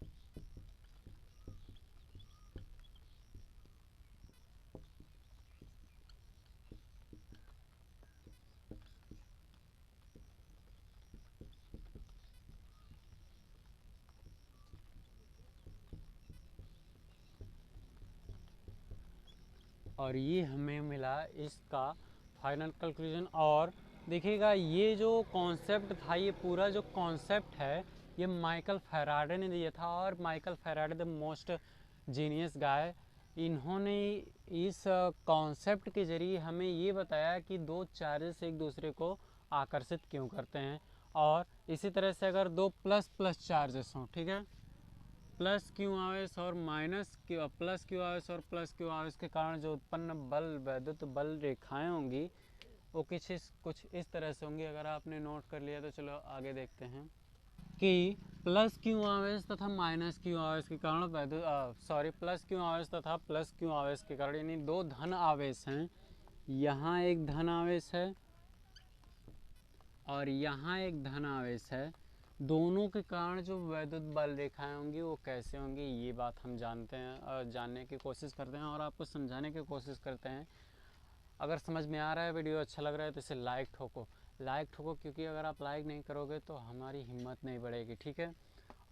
और ये हमें मिला इसका फाइनल कंक्लूजन। और देखिएगा, ये जो कॉन्सेप्ट था, ये पूरा जो कॉन्सेप्ट है, ये माइकल फैराडे ने दिया था। और Michael Faraday the most genius guy, इन्होंने इस कॉन्सेप्ट के ज़रिए हमें ये बताया कि दो चार्जेस एक दूसरे को आकर्षित क्यों करते हैं। और इसी तरह से अगर दो प्लस प्लस चार्जेस हों, ठीक है, प्लस क्यू आवेश और प्लस क्यू आवेश और प्लस क्यू आवेश के कारण जो उत्पन्न बल, वैद्युत बल रेखाएं होंगी, वो कुछ इस तरह से होंगी। अगर आपने नोट कर लिया तो चलो आगे देखते हैं कि प्लस क्यू आवेश तथा माइनस क्यू आवेश के कारण प्लस क्यू आवेश तथा प्लस क्यू आवेश के कारण, यानी दो धन आवेश हैं, यहाँ एक धन आवेश है और यहाँ एक धन आवेश है, दोनों के कारण जो वैद्युत बल रेखाएं होंगी वो कैसे होंगी, ये बात हम जानते हैं और जानने की कोशिश करते हैं और आपको समझाने की कोशिश करते हैं। अगर समझ में आ रहा है, वीडियो अच्छा लग रहा है तो इसे लाइक ठोको, क्योंकि अगर आप लाइक नहीं करोगे तो हमारी हिम्मत नहीं बढ़ेगी, ठीक है।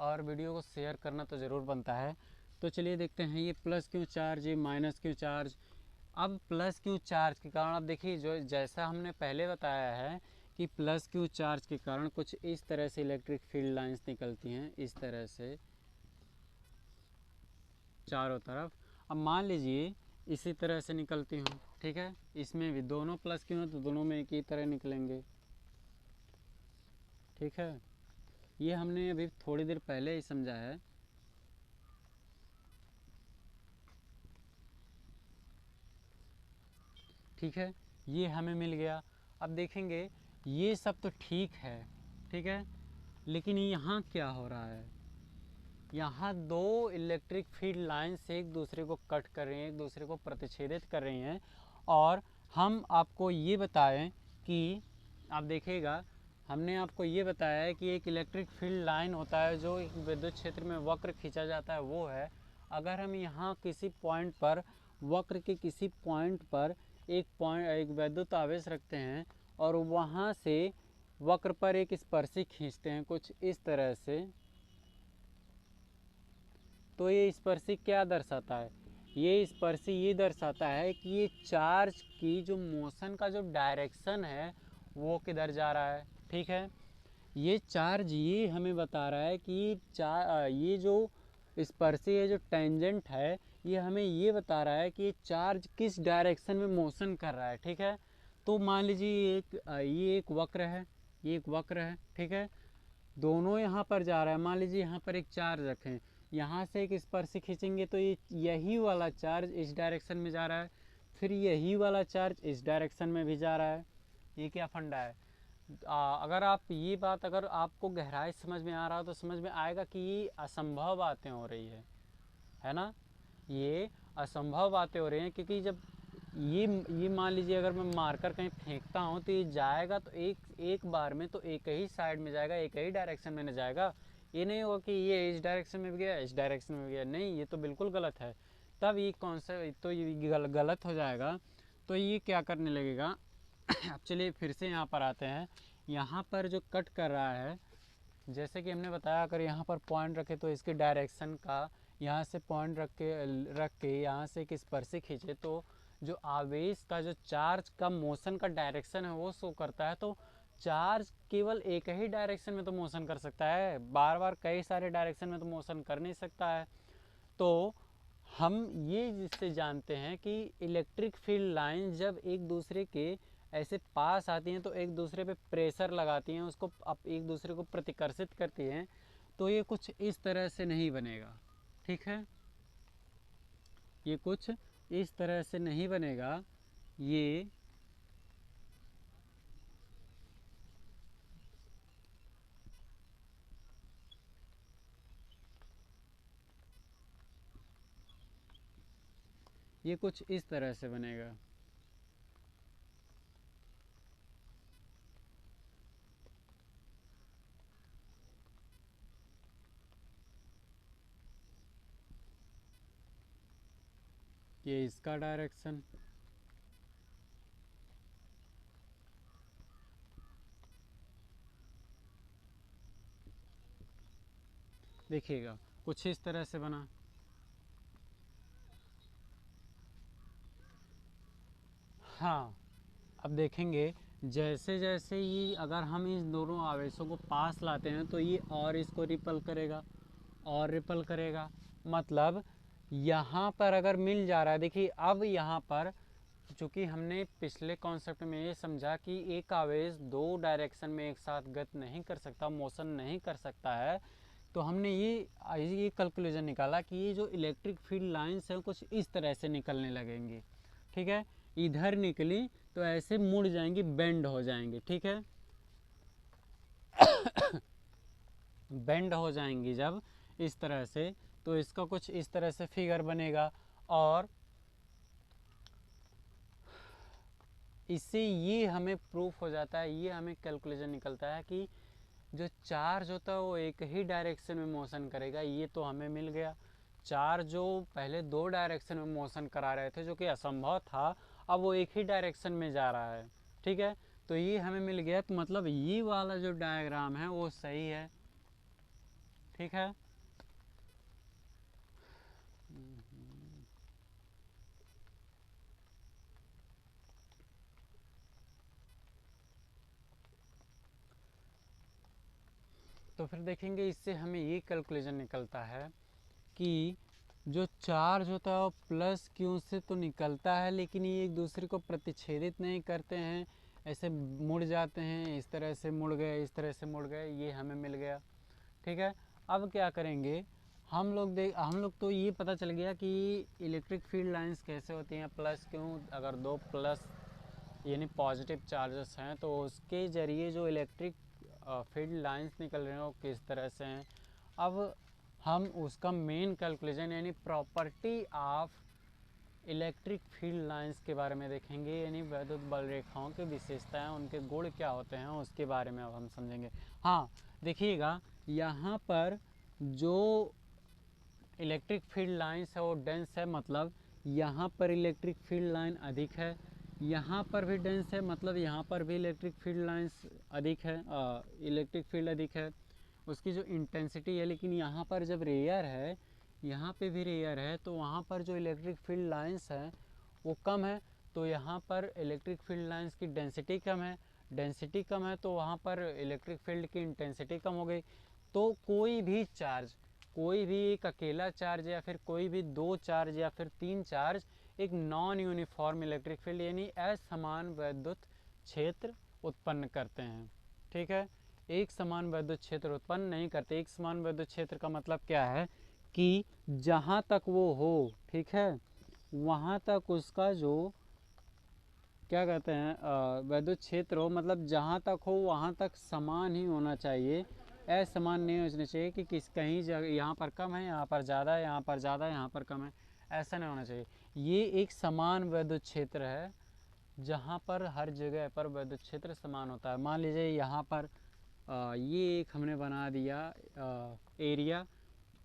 और वीडियो को शेयर करना तो ज़रूर बनता है। तो चलिए देखते हैं, ये प्लस क्यू चार्ज, ये माइनस क्यू चार्ज। अब प्लस क्यू चार्ज के कारण, अब देखिए, जो जैसा हमने पहले बताया है कि प्लस क्यू चार्ज के कारण कुछ इस तरह से इलेक्ट्रिक फील्ड लाइंस निकलती हैं, इस तरह से चारों तरफ। अब मान लीजिए इसी तरह से निकलती हूँ, ठीक है, इसमें भी दोनों प्लस क्यू हैं तो दोनों में एक ही तरह निकलेंगे, ठीक है। ये हमने अभी थोड़ी देर पहले ही समझा है। ठीक है, ये हमें मिल गया। अब देखेंगे, ये सब तो ठीक है, ठीक है, लेकिन यहाँ क्या हो रहा है, यहाँ दो इलेक्ट्रिक फील्ड लाइंस एक दूसरे को कट कर रही हैं, एक दूसरे को प्रतिच्छेदित कर रही हैं। और हम आपको ये बताएं कि आप देखिएगा, हमने आपको ये बताया है कि एक इलेक्ट्रिक फील्ड लाइन होता है जो एक विद्युत क्षेत्र में वक्र खींचा जाता है, वो है, अगर हम यहाँ किसी पॉइंट पर, वक्र के किसी पॉइंट पर एक वैद्युत आवेश रखते हैं और वहाँ से वक्र पर एक स्पर्शी खींचते हैं कुछ इस तरह से, तो ये स्पर्शी क्या दर्शाता है, ये स्पर्शी ये दर्शाता है कि ये चार्ज की जो मोशन का जो डायरेक्शन है वो किधर जा रहा है, ठीक है। ये चार्ज ये हमें बता रहा है कि ये जो स्पर्शी है, जो टेंजेंट है, ये हमें ये बता रहा है कि ये चार्ज किस डायरेक्शन में मोशन कर रहा है, ठीक है। तो मान लीजिए ये एक वक्र है, ये एक वक्र है, ठीक है, दोनों यहाँ पर जा रहा है। मान लीजिए यहाँ पर एक चार्ज रखें, यहाँ से एक स्पर्शी खींचेंगे तो ये यही वाला चार्ज इस डायरेक्शन में जा रहा है, फिर यही वाला चार्ज इस डायरेक्शन में भी जा रहा है। ये क्या फंडा है। अगर आप ये बात, अगर आपको गहराई समझ में आ रहा हो तो समझ में आएगा कि ये असंभव बातें हो रही है ना। ये असंभव बातें हो रही हैं, क्योंकि जब ये मान लीजिए अगर मैं मार्कर कहीं फेंकता हूँ तो ये जाएगा तो एक बार में तो एक ही साइड में जाएगा, एक ही डायरेक्शन में न जाएगा। ये नहीं होगा कि ये इस डायरेक्शन में भी गया, इस डायरेक्शन में भी गया, नहीं, ये तो बिल्कुल गलत है। तब ये कॉन्सेप्ट तो ये गलत हो जाएगा। तो ये क्या करने लगेगा अब चलिए फिर से यहाँ पर आते हैं। यहाँ पर जो कट कर रहा है, जैसे कि हमने बताया, अगर यहाँ पर पॉइंट रखे तो इसके डायरेक्शन का, यहाँ से पॉइंट रख के यहाँ से एक स्पर्शी खींचे तो जो आवेश का, जो चार्ज का मोशन का डायरेक्शन है वो शो करता है। तो चार्ज केवल एक ही डायरेक्शन में तो मोशन कर सकता है, बार बार कई सारे डायरेक्शन में तो मोशन कर नहीं सकता है। तो हम ये जिससे जानते हैं कि इलेक्ट्रिक फील्ड लाइन जब एक दूसरे के ऐसे पास आती हैं तो एक दूसरे पे प्रेशर लगाती हैं, उसको एक दूसरे को प्रतिकर्षित करती हैं, तो ये कुछ इस तरह से नहीं बनेगा, ठीक है। ये कुछ इस तरह से नहीं बनेगा, ये ये कुछ इस तरह से बनेगा। ये इसका डायरेक्शन, देखिएगा कुछ इस तरह से बना। हाँ, अब देखेंगे जैसे जैसे ये अगर हम इस दोनों आवेशों को पास लाते हैं तो ये और इसको रिपल करेगा और रिपल करेगा। मतलब यहाँ पर अगर मिल जा रहा है, देखिए अब यहाँ पर चूँकि हमने पिछले कॉन्सेप्ट में ये समझा कि एक आवेश दो डायरेक्शन में एक साथ गति नहीं कर सकता, मोशन नहीं कर सकता है, तो हमने ये कैलकुलेशन निकाला कि ये जो इलेक्ट्रिक फील्ड लाइंस हैं कुछ इस तरह से निकलने लगेंगी। ठीक है, इधर निकली तो ऐसे मुड़ जाएंगी, बेंड हो जाएंगी। ठीक है, बेंड हो जाएंगी जब इस तरह से, तो इसका कुछ इस तरह से फिगर बनेगा। और इससे ये हमें प्रूफ हो जाता है, ये हमें कैलकुलेशन निकलता है कि जो चार्ज होता है वो एक ही डायरेक्शन में मोशन करेगा। ये तो हमें मिल गया। चार्ज जो पहले दो डायरेक्शन में मोशन करा रहे थे जो कि असंभव था, अब वो एक ही डायरेक्शन में जा रहा है। ठीक है, तो ये हमें मिल गया। तो मतलब ये वाला जो डायग्राम है वो सही है। ठीक है, तो फिर देखेंगे इससे हमें ये कैलकुलेशन निकलता है कि जो चार्ज होता है वो प्लस क्यू से तो निकलता है, लेकिन ये एक दूसरे को प्रतिच्छेदित नहीं करते हैं, ऐसे मुड़ जाते हैं, इस तरह से मुड़ गए, इस तरह से मुड़ गए, ये हमें मिल गया। ठीक है, अब क्या करेंगे हम लोग तो ये पता चल गया कि इलेक्ट्रिक फील्ड लाइंस कैसे होती हैं। प्लस क्यों, अगर दो प्लस यानी पॉजिटिव चार्जेस हैं तो उसके ज़रिए जो इलेक्ट्रिक फील्ड लाइंस निकल रहे हैं वो किस तरह से हैं। अब हम उसका मेन कैलकुलेशन यानी property of electric field lines के बारे में देखेंगे, यानी वैद्युत बल रेखाओं की विशेषताएं, उनके गुण क्या होते हैं उसके बारे में अब हम समझेंगे। हाँ, देखिएगा यहाँ पर जो इलेक्ट्रिक फील्ड लाइंस है वो डेंस है, मतलब यहाँ पर इलेक्ट्रिक फील्ड लाइन अधिक है, यहाँ पर भी डेंस है, मतलब यहाँ पर भी इलेक्ट्रिक फील्ड लाइंस अधिक है, इलेक्ट्रिक फील्ड अधिक है, उसकी जो इंटेंसिटी है। लेकिन यहाँ पर जब रेयर है, यहाँ पे भी रेयर है, तो वहाँ पर जो इलेक्ट्रिक फील्ड लाइंस है वो कम है, तो यहाँ पर इलेक्ट्रिक फील्ड लाइंस की डेंसिटी कम है। डेंसिटी कम है तो वहाँ पर इलेक्ट्रिक फील्ड की इंटेंसिटी कम हो गई। तो कोई भी चार्ज, कोई भी एक अकेला चार्ज या फिर कोई भी दो चार्ज या फिर तीन चार्ज एक नॉन यूनिफॉर्म इलेक्ट्रिक फील्ड यानी असमान वैद्युत क्षेत्र उत्पन्न करते हैं। ठीक है, एक समान वैद्युत क्षेत्र उत्पन्न नहीं करते। एक समान वैद्युत क्षेत्र का मतलब क्या है कि जहाँ तक वो हो, ठीक है, वहाँ तक उसका जो क्या कहते हैं वैद्युत क्षेत्र हो, मतलब जहाँ तक हो वहाँ तक समान ही होना चाहिए। असमान नहीं होना चाहिए कि कहीं जगह यहाँ पर कम है, यहाँ पर ज़्यादा है, यहाँ पर ज़्यादा है, यहाँ पर कम है, ऐसा नहीं होना चाहिए। ये एक समान वैद्युत क्षेत्र है जहाँ पर हर जगह पर वैद्युत क्षेत्र समान होता है। मान लीजिए यहाँ पर ये एक हमने बना दिया एरिया,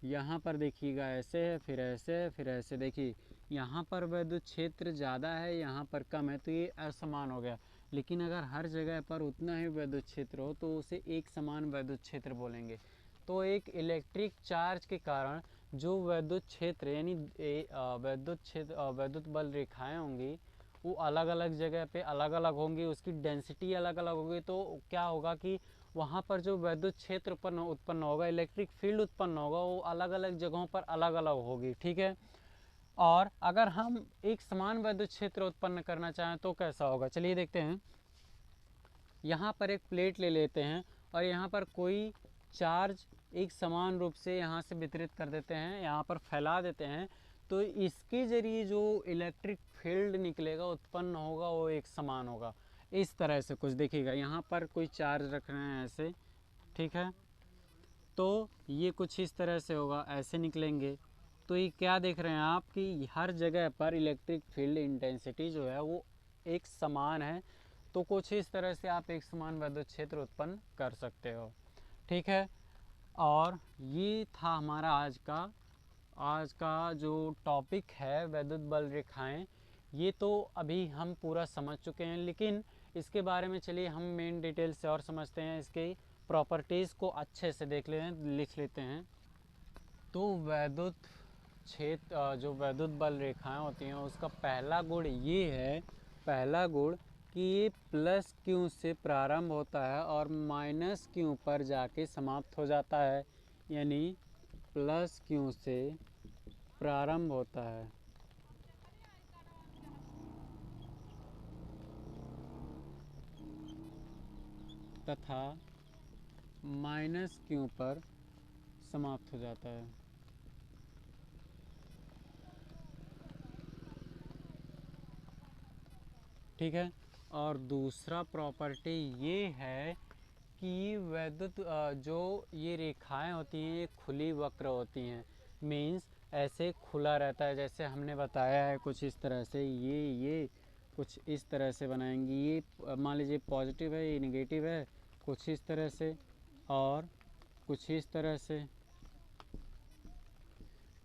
यहाँ पर देखिएगा ऐसे है, फिर ऐसे है, फिर ऐसे। देखिए यहाँ पर वैद्युत क्षेत्र ज़्यादा है, यहाँ पर कम है, तो ये असमान हो गया। लेकिन अगर हर जगह पर उतना ही वैद्युत क्षेत्र हो तो उसे एक समान वैद्युत क्षेत्र बोलेंगे। तो एक इलेक्ट्रिक चार्ज के कारण जो वैद्युत क्षेत्र यानी वैद्युत बल रेखाएं होंगी वो अलग अलग जगह पे अलग अलग होंगी, उसकी डेंसिटी अलग अलग होगी। तो क्या होगा कि वहाँ पर जो वैद्युत क्षेत्र उत्पन्न होगा, इलेक्ट्रिक फील्ड उत्पन्न होगा, वो अलग अलग जगहों पर अलग अलग होगी। ठीक है, और अगर हम एक समान वैद्युत क्षेत्र उत्पन्न करना चाहें तो कैसा होगा, चलिए देखते हैं। यहाँ पर एक प्लेट ले लेते हैं और यहाँ पर कोई चार्ज एक समान रूप से यहाँ से वितरित कर देते हैं, यहाँ पर फैला देते हैं, तो इसके ज़रिए जो इलेक्ट्रिक फील्ड निकलेगा, उत्पन्न होगा, वो एक समान होगा। इस तरह से कुछ देखिएगा, यहाँ पर कोई चार्ज रख रहे हैं ऐसे, ठीक है, तो ये कुछ इस तरह से होगा, ऐसे निकलेंगे। तो ये क्या देख रहे हैं आप कि हर जगह पर इलेक्ट्रिक फील्ड इंटेंसिटी जो है वो एक समान है। तो कुछ इस तरह से आप एक समान विद्युत क्षेत्र उत्पन्न कर सकते हो। ठीक है, और ये था हमारा आज का जो टॉपिक है विद्युत बल रेखाएं। ये तो अभी हम पूरा समझ चुके हैं, लेकिन इसके बारे में चलिए हम मेन डिटेल से और समझते हैं, इसके प्रॉपर्टीज़ को अच्छे से लिख लेते हैं। तो विद्युत क्षेत्र जो विद्युत बल रेखाएं होती हैं उसका पहला गुण ये है, पहला गुण कि ये प्लस क्यू से प्रारंभ होता है और माइनस क्यू पर जाके समाप्त हो जाता है। यानी प्लस क्यू से प्रारंभ होता है तथा माइनस क्यू पर समाप्त हो जाता है। ठीक है, और दूसरा प्रॉपर्टी ये है कि विद्युत जो ये रेखाएं होती हैं ये खुली वक्र होती हैं। मीन्स ऐसे खुला रहता है, जैसे हमने बताया है कुछ इस तरह से, ये कुछ इस तरह से बनाएंगी। ये मान लीजिए पॉजिटिव है, ये नेगेटिव है, कुछ इस तरह से और कुछ इस तरह से।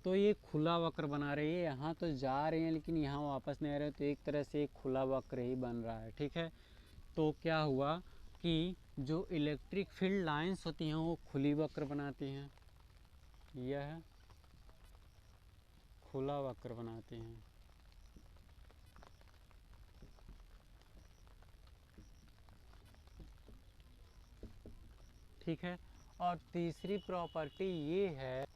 तो ये खुला वक्र बना रही है, यहाँ तो जा रही हैं लेकिन यहाँ वापस नहीं आ रहे, तो एक तरह से एक खुला वक्र ही बन रहा है। ठीक है, तो क्या हुआ कि जो इलेक्ट्रिक फील्ड लाइंस होती हैं वो खुली वक्र बनाती हैं, यह खुला वक्र बनाती हैं। ठीक है, और तीसरी प्रॉपर्टी ये है,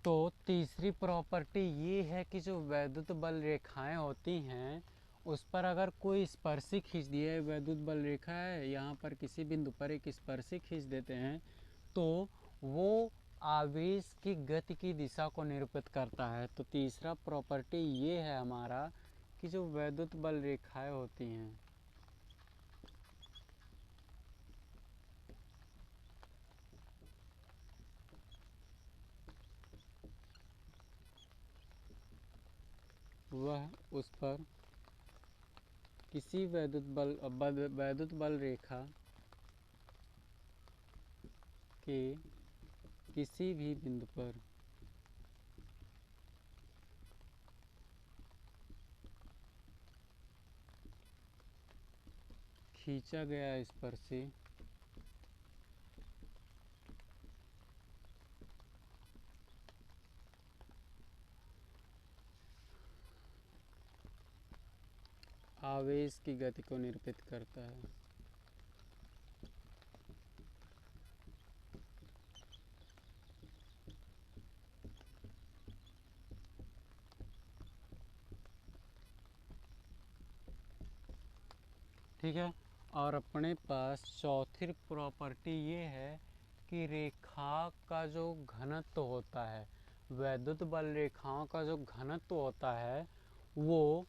तो तीसरी प्रॉपर्टी ये है कि जो वैद्युत बल रेखाएं होती हैं उस पर अगर कोई स्पर्शी खींच दिए, वैद्युत बल रेखा है यहाँ पर किसी बिंदु पर एक स्पर्शी खींच देते हैं तो वो आवेश की गति की दिशा को निरूपित करता है। तो तीसरा प्रॉपर्टी ये है हमारा कि जो वैद्युत बल रेखाएं होती हैं वह उस पर किसी वैद्युत बल रेखा के किसी भी बिंदु पर खींचा गया स्पर्शी आवेश की गति को निरूपित करता है। ठीक है, और अपने पास चौथी प्रॉपर्टी ये है कि रेखा का जो घनत्व होता है, वैद्युत बल रेखाओं का जो घनत्व होता है वो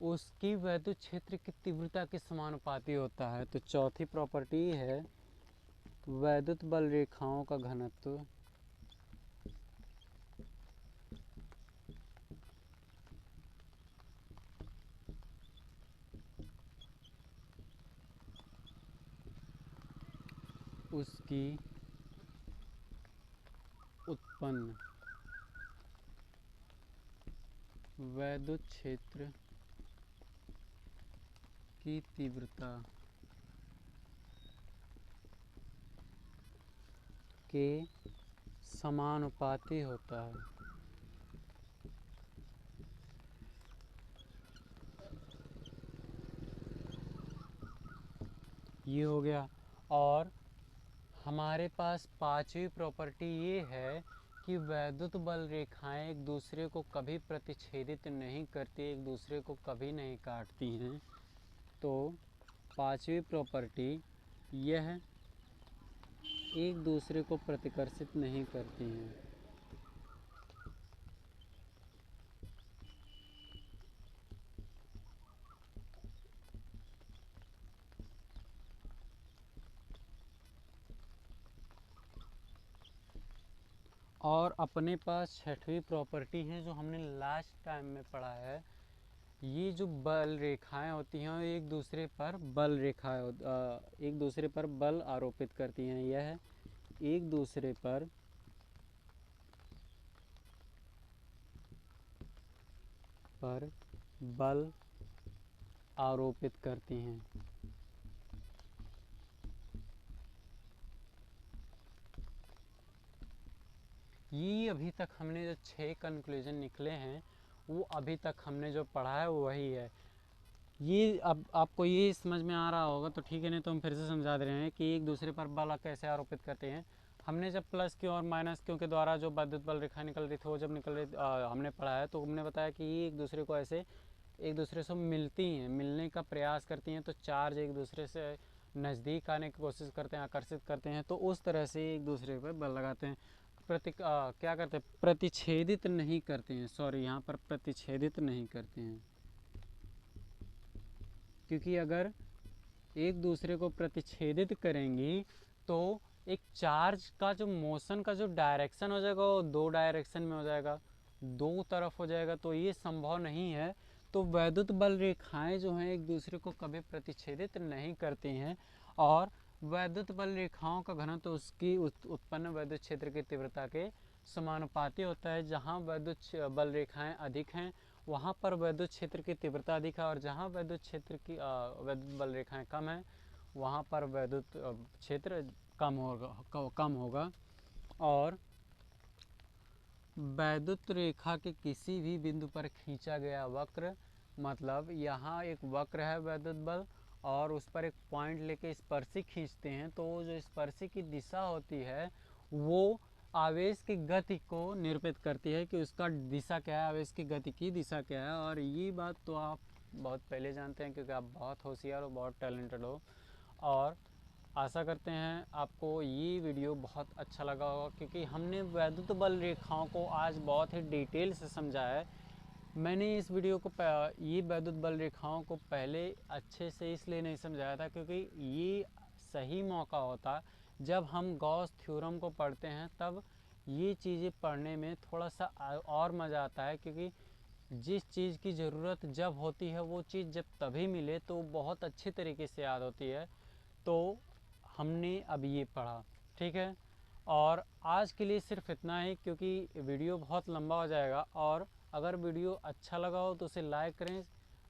उसकी वैद्युत क्षेत्र की तीव्रता के समानुपाती होता है। तो चौथी प्रॉपर्टी है वैद्युत बल रेखाओं का घनत्व उसकी उत्पन्न वैद्युत क्षेत्र की तीव्रता के समानुपाती होता है। ये हो गया, और हमारे पास पांचवी प्रॉपर्टी ये है कि वैद्युत बल रेखाएं एक दूसरे को कभी प्रतिच्छेदित नहीं करती, एक दूसरे को कभी नहीं काटती हैं। तो पांचवी प्रॉपर्टी यह एक दूसरे को प्रतिकर्षित नहीं करती हैं। और अपने पास छठवीं प्रॉपर्टी है जो हमने लास्ट टाइम में पढ़ा है। ये जो बल रेखाएं होती हैं एक दूसरे पर एक दूसरे पर बल आरोपित करती हैं। यह एक दूसरे पर बल आरोपित करती हैं। ये अभी तक हमने जो 6 कंक्लूजन निकले हैं वो अभी तक हमने जो पढ़ा है वो वही है। ये अब आपको ये समझ में आ रहा होगा तो ठीक है, नहीं तो हम फिर से समझा दे रहे हैं कि एक दूसरे पर बल कैसे आरोपित करते हैं। हमने जब प्लस क्यू और माइनस क्यू के द्वारा जो विद्युत बल रेखा निकल रही थी वो जब निकल रही हमने पढ़ा है तो हमने बताया कि ये एक दूसरे को ऐसे एक दूसरे से मिलती हैं, मिलने का प्रयास करती हैं, तो चार्ज एक दूसरे से नज़दीक आने की कोशिश करते हैं, आकर्षित करते हैं, तो उस तरह से एक दूसरे पर बल लगाते हैं। क्या करते हैं, प्रतिच्छेदित नहीं करते हैं। सॉरी, यहाँ पर प्रतिच्छेदित नहीं करते हैं, क्योंकि अगर एक दूसरे को प्रतिच्छेदित करेंगी तो एक चार्ज का जो मोशन का जो डायरेक्शन हो जाएगा वो 2 डायरेक्शन में हो जाएगा, 2 तरफ हो जाएगा, तो ये संभव नहीं है। तो वैद्युत बल रेखाएं जो हैं एक दूसरे को कभी प्रतिच्छेदित नहीं करती हैं, और वैद्युत बल रेखाओं का घनत्व तो उसकी उत्पन्न वैद्युत क्षेत्र की तीव्रता के समानुपाती होता है। जहाँ वैद्युत बल रेखाएं अधिक हैं वहाँ पर वैद्युत क्षेत्र की तीव्रता अधिक है, और जहाँ वैद्युत क्षेत्र की वैद्युत बल रेखाएं कम हैं वहाँ पर वैद्युत क्षेत्र कम होगा। और वैद्युत रेखा के किसी भी बिंदु पर खींचा गया वक्र, मतलब यहाँ एक वक्र है वैद्युत बल और उस पर एक पॉइंट लेके स्पर्शी खींचते हैं, तो जो स्पर्शी की दिशा होती है वो आवेश की गति को निरूपित करती है कि उसका दिशा क्या है, आवेश की गति की दिशा क्या है। और ये बात तो आप बहुत पहले जानते हैं क्योंकि आप बहुत होशियार हो, बहुत टैलेंटेड हो, और आशा करते हैं आपको ये वीडियो बहुत अच्छा लगा होगा, क्योंकि हमने वैद्युत बल रेखाओं को आज बहुत ही डिटेल से समझा है। मैंने इस वीडियो को ये वैद्युत बल रेखाओं को पहले अच्छे से इसलिए नहीं समझाया था क्योंकि ये सही मौका होता जब हम गॉस थ्योरम को पढ़ते हैं, तब ये चीज़ें पढ़ने में थोड़ा सा और मज़ा आता है, क्योंकि जिस चीज़ की ज़रूरत जब होती है वो चीज़ जब तभी मिले तो बहुत अच्छे तरीके से याद होती है। तो हमने अब ये पढ़ा, ठीक है। और आज के लिए सिर्फ इतना ही, क्योंकि वीडियो बहुत लंबा हो जाएगा। और अगर वीडियो अच्छा लगा हो तो उसे लाइक करें,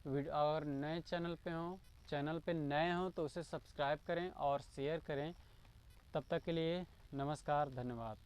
अगर नए चैनल पे नए हों तो उसे सब्सक्राइब करें और शेयर करें। तब तक के लिए नमस्कार, धन्यवाद।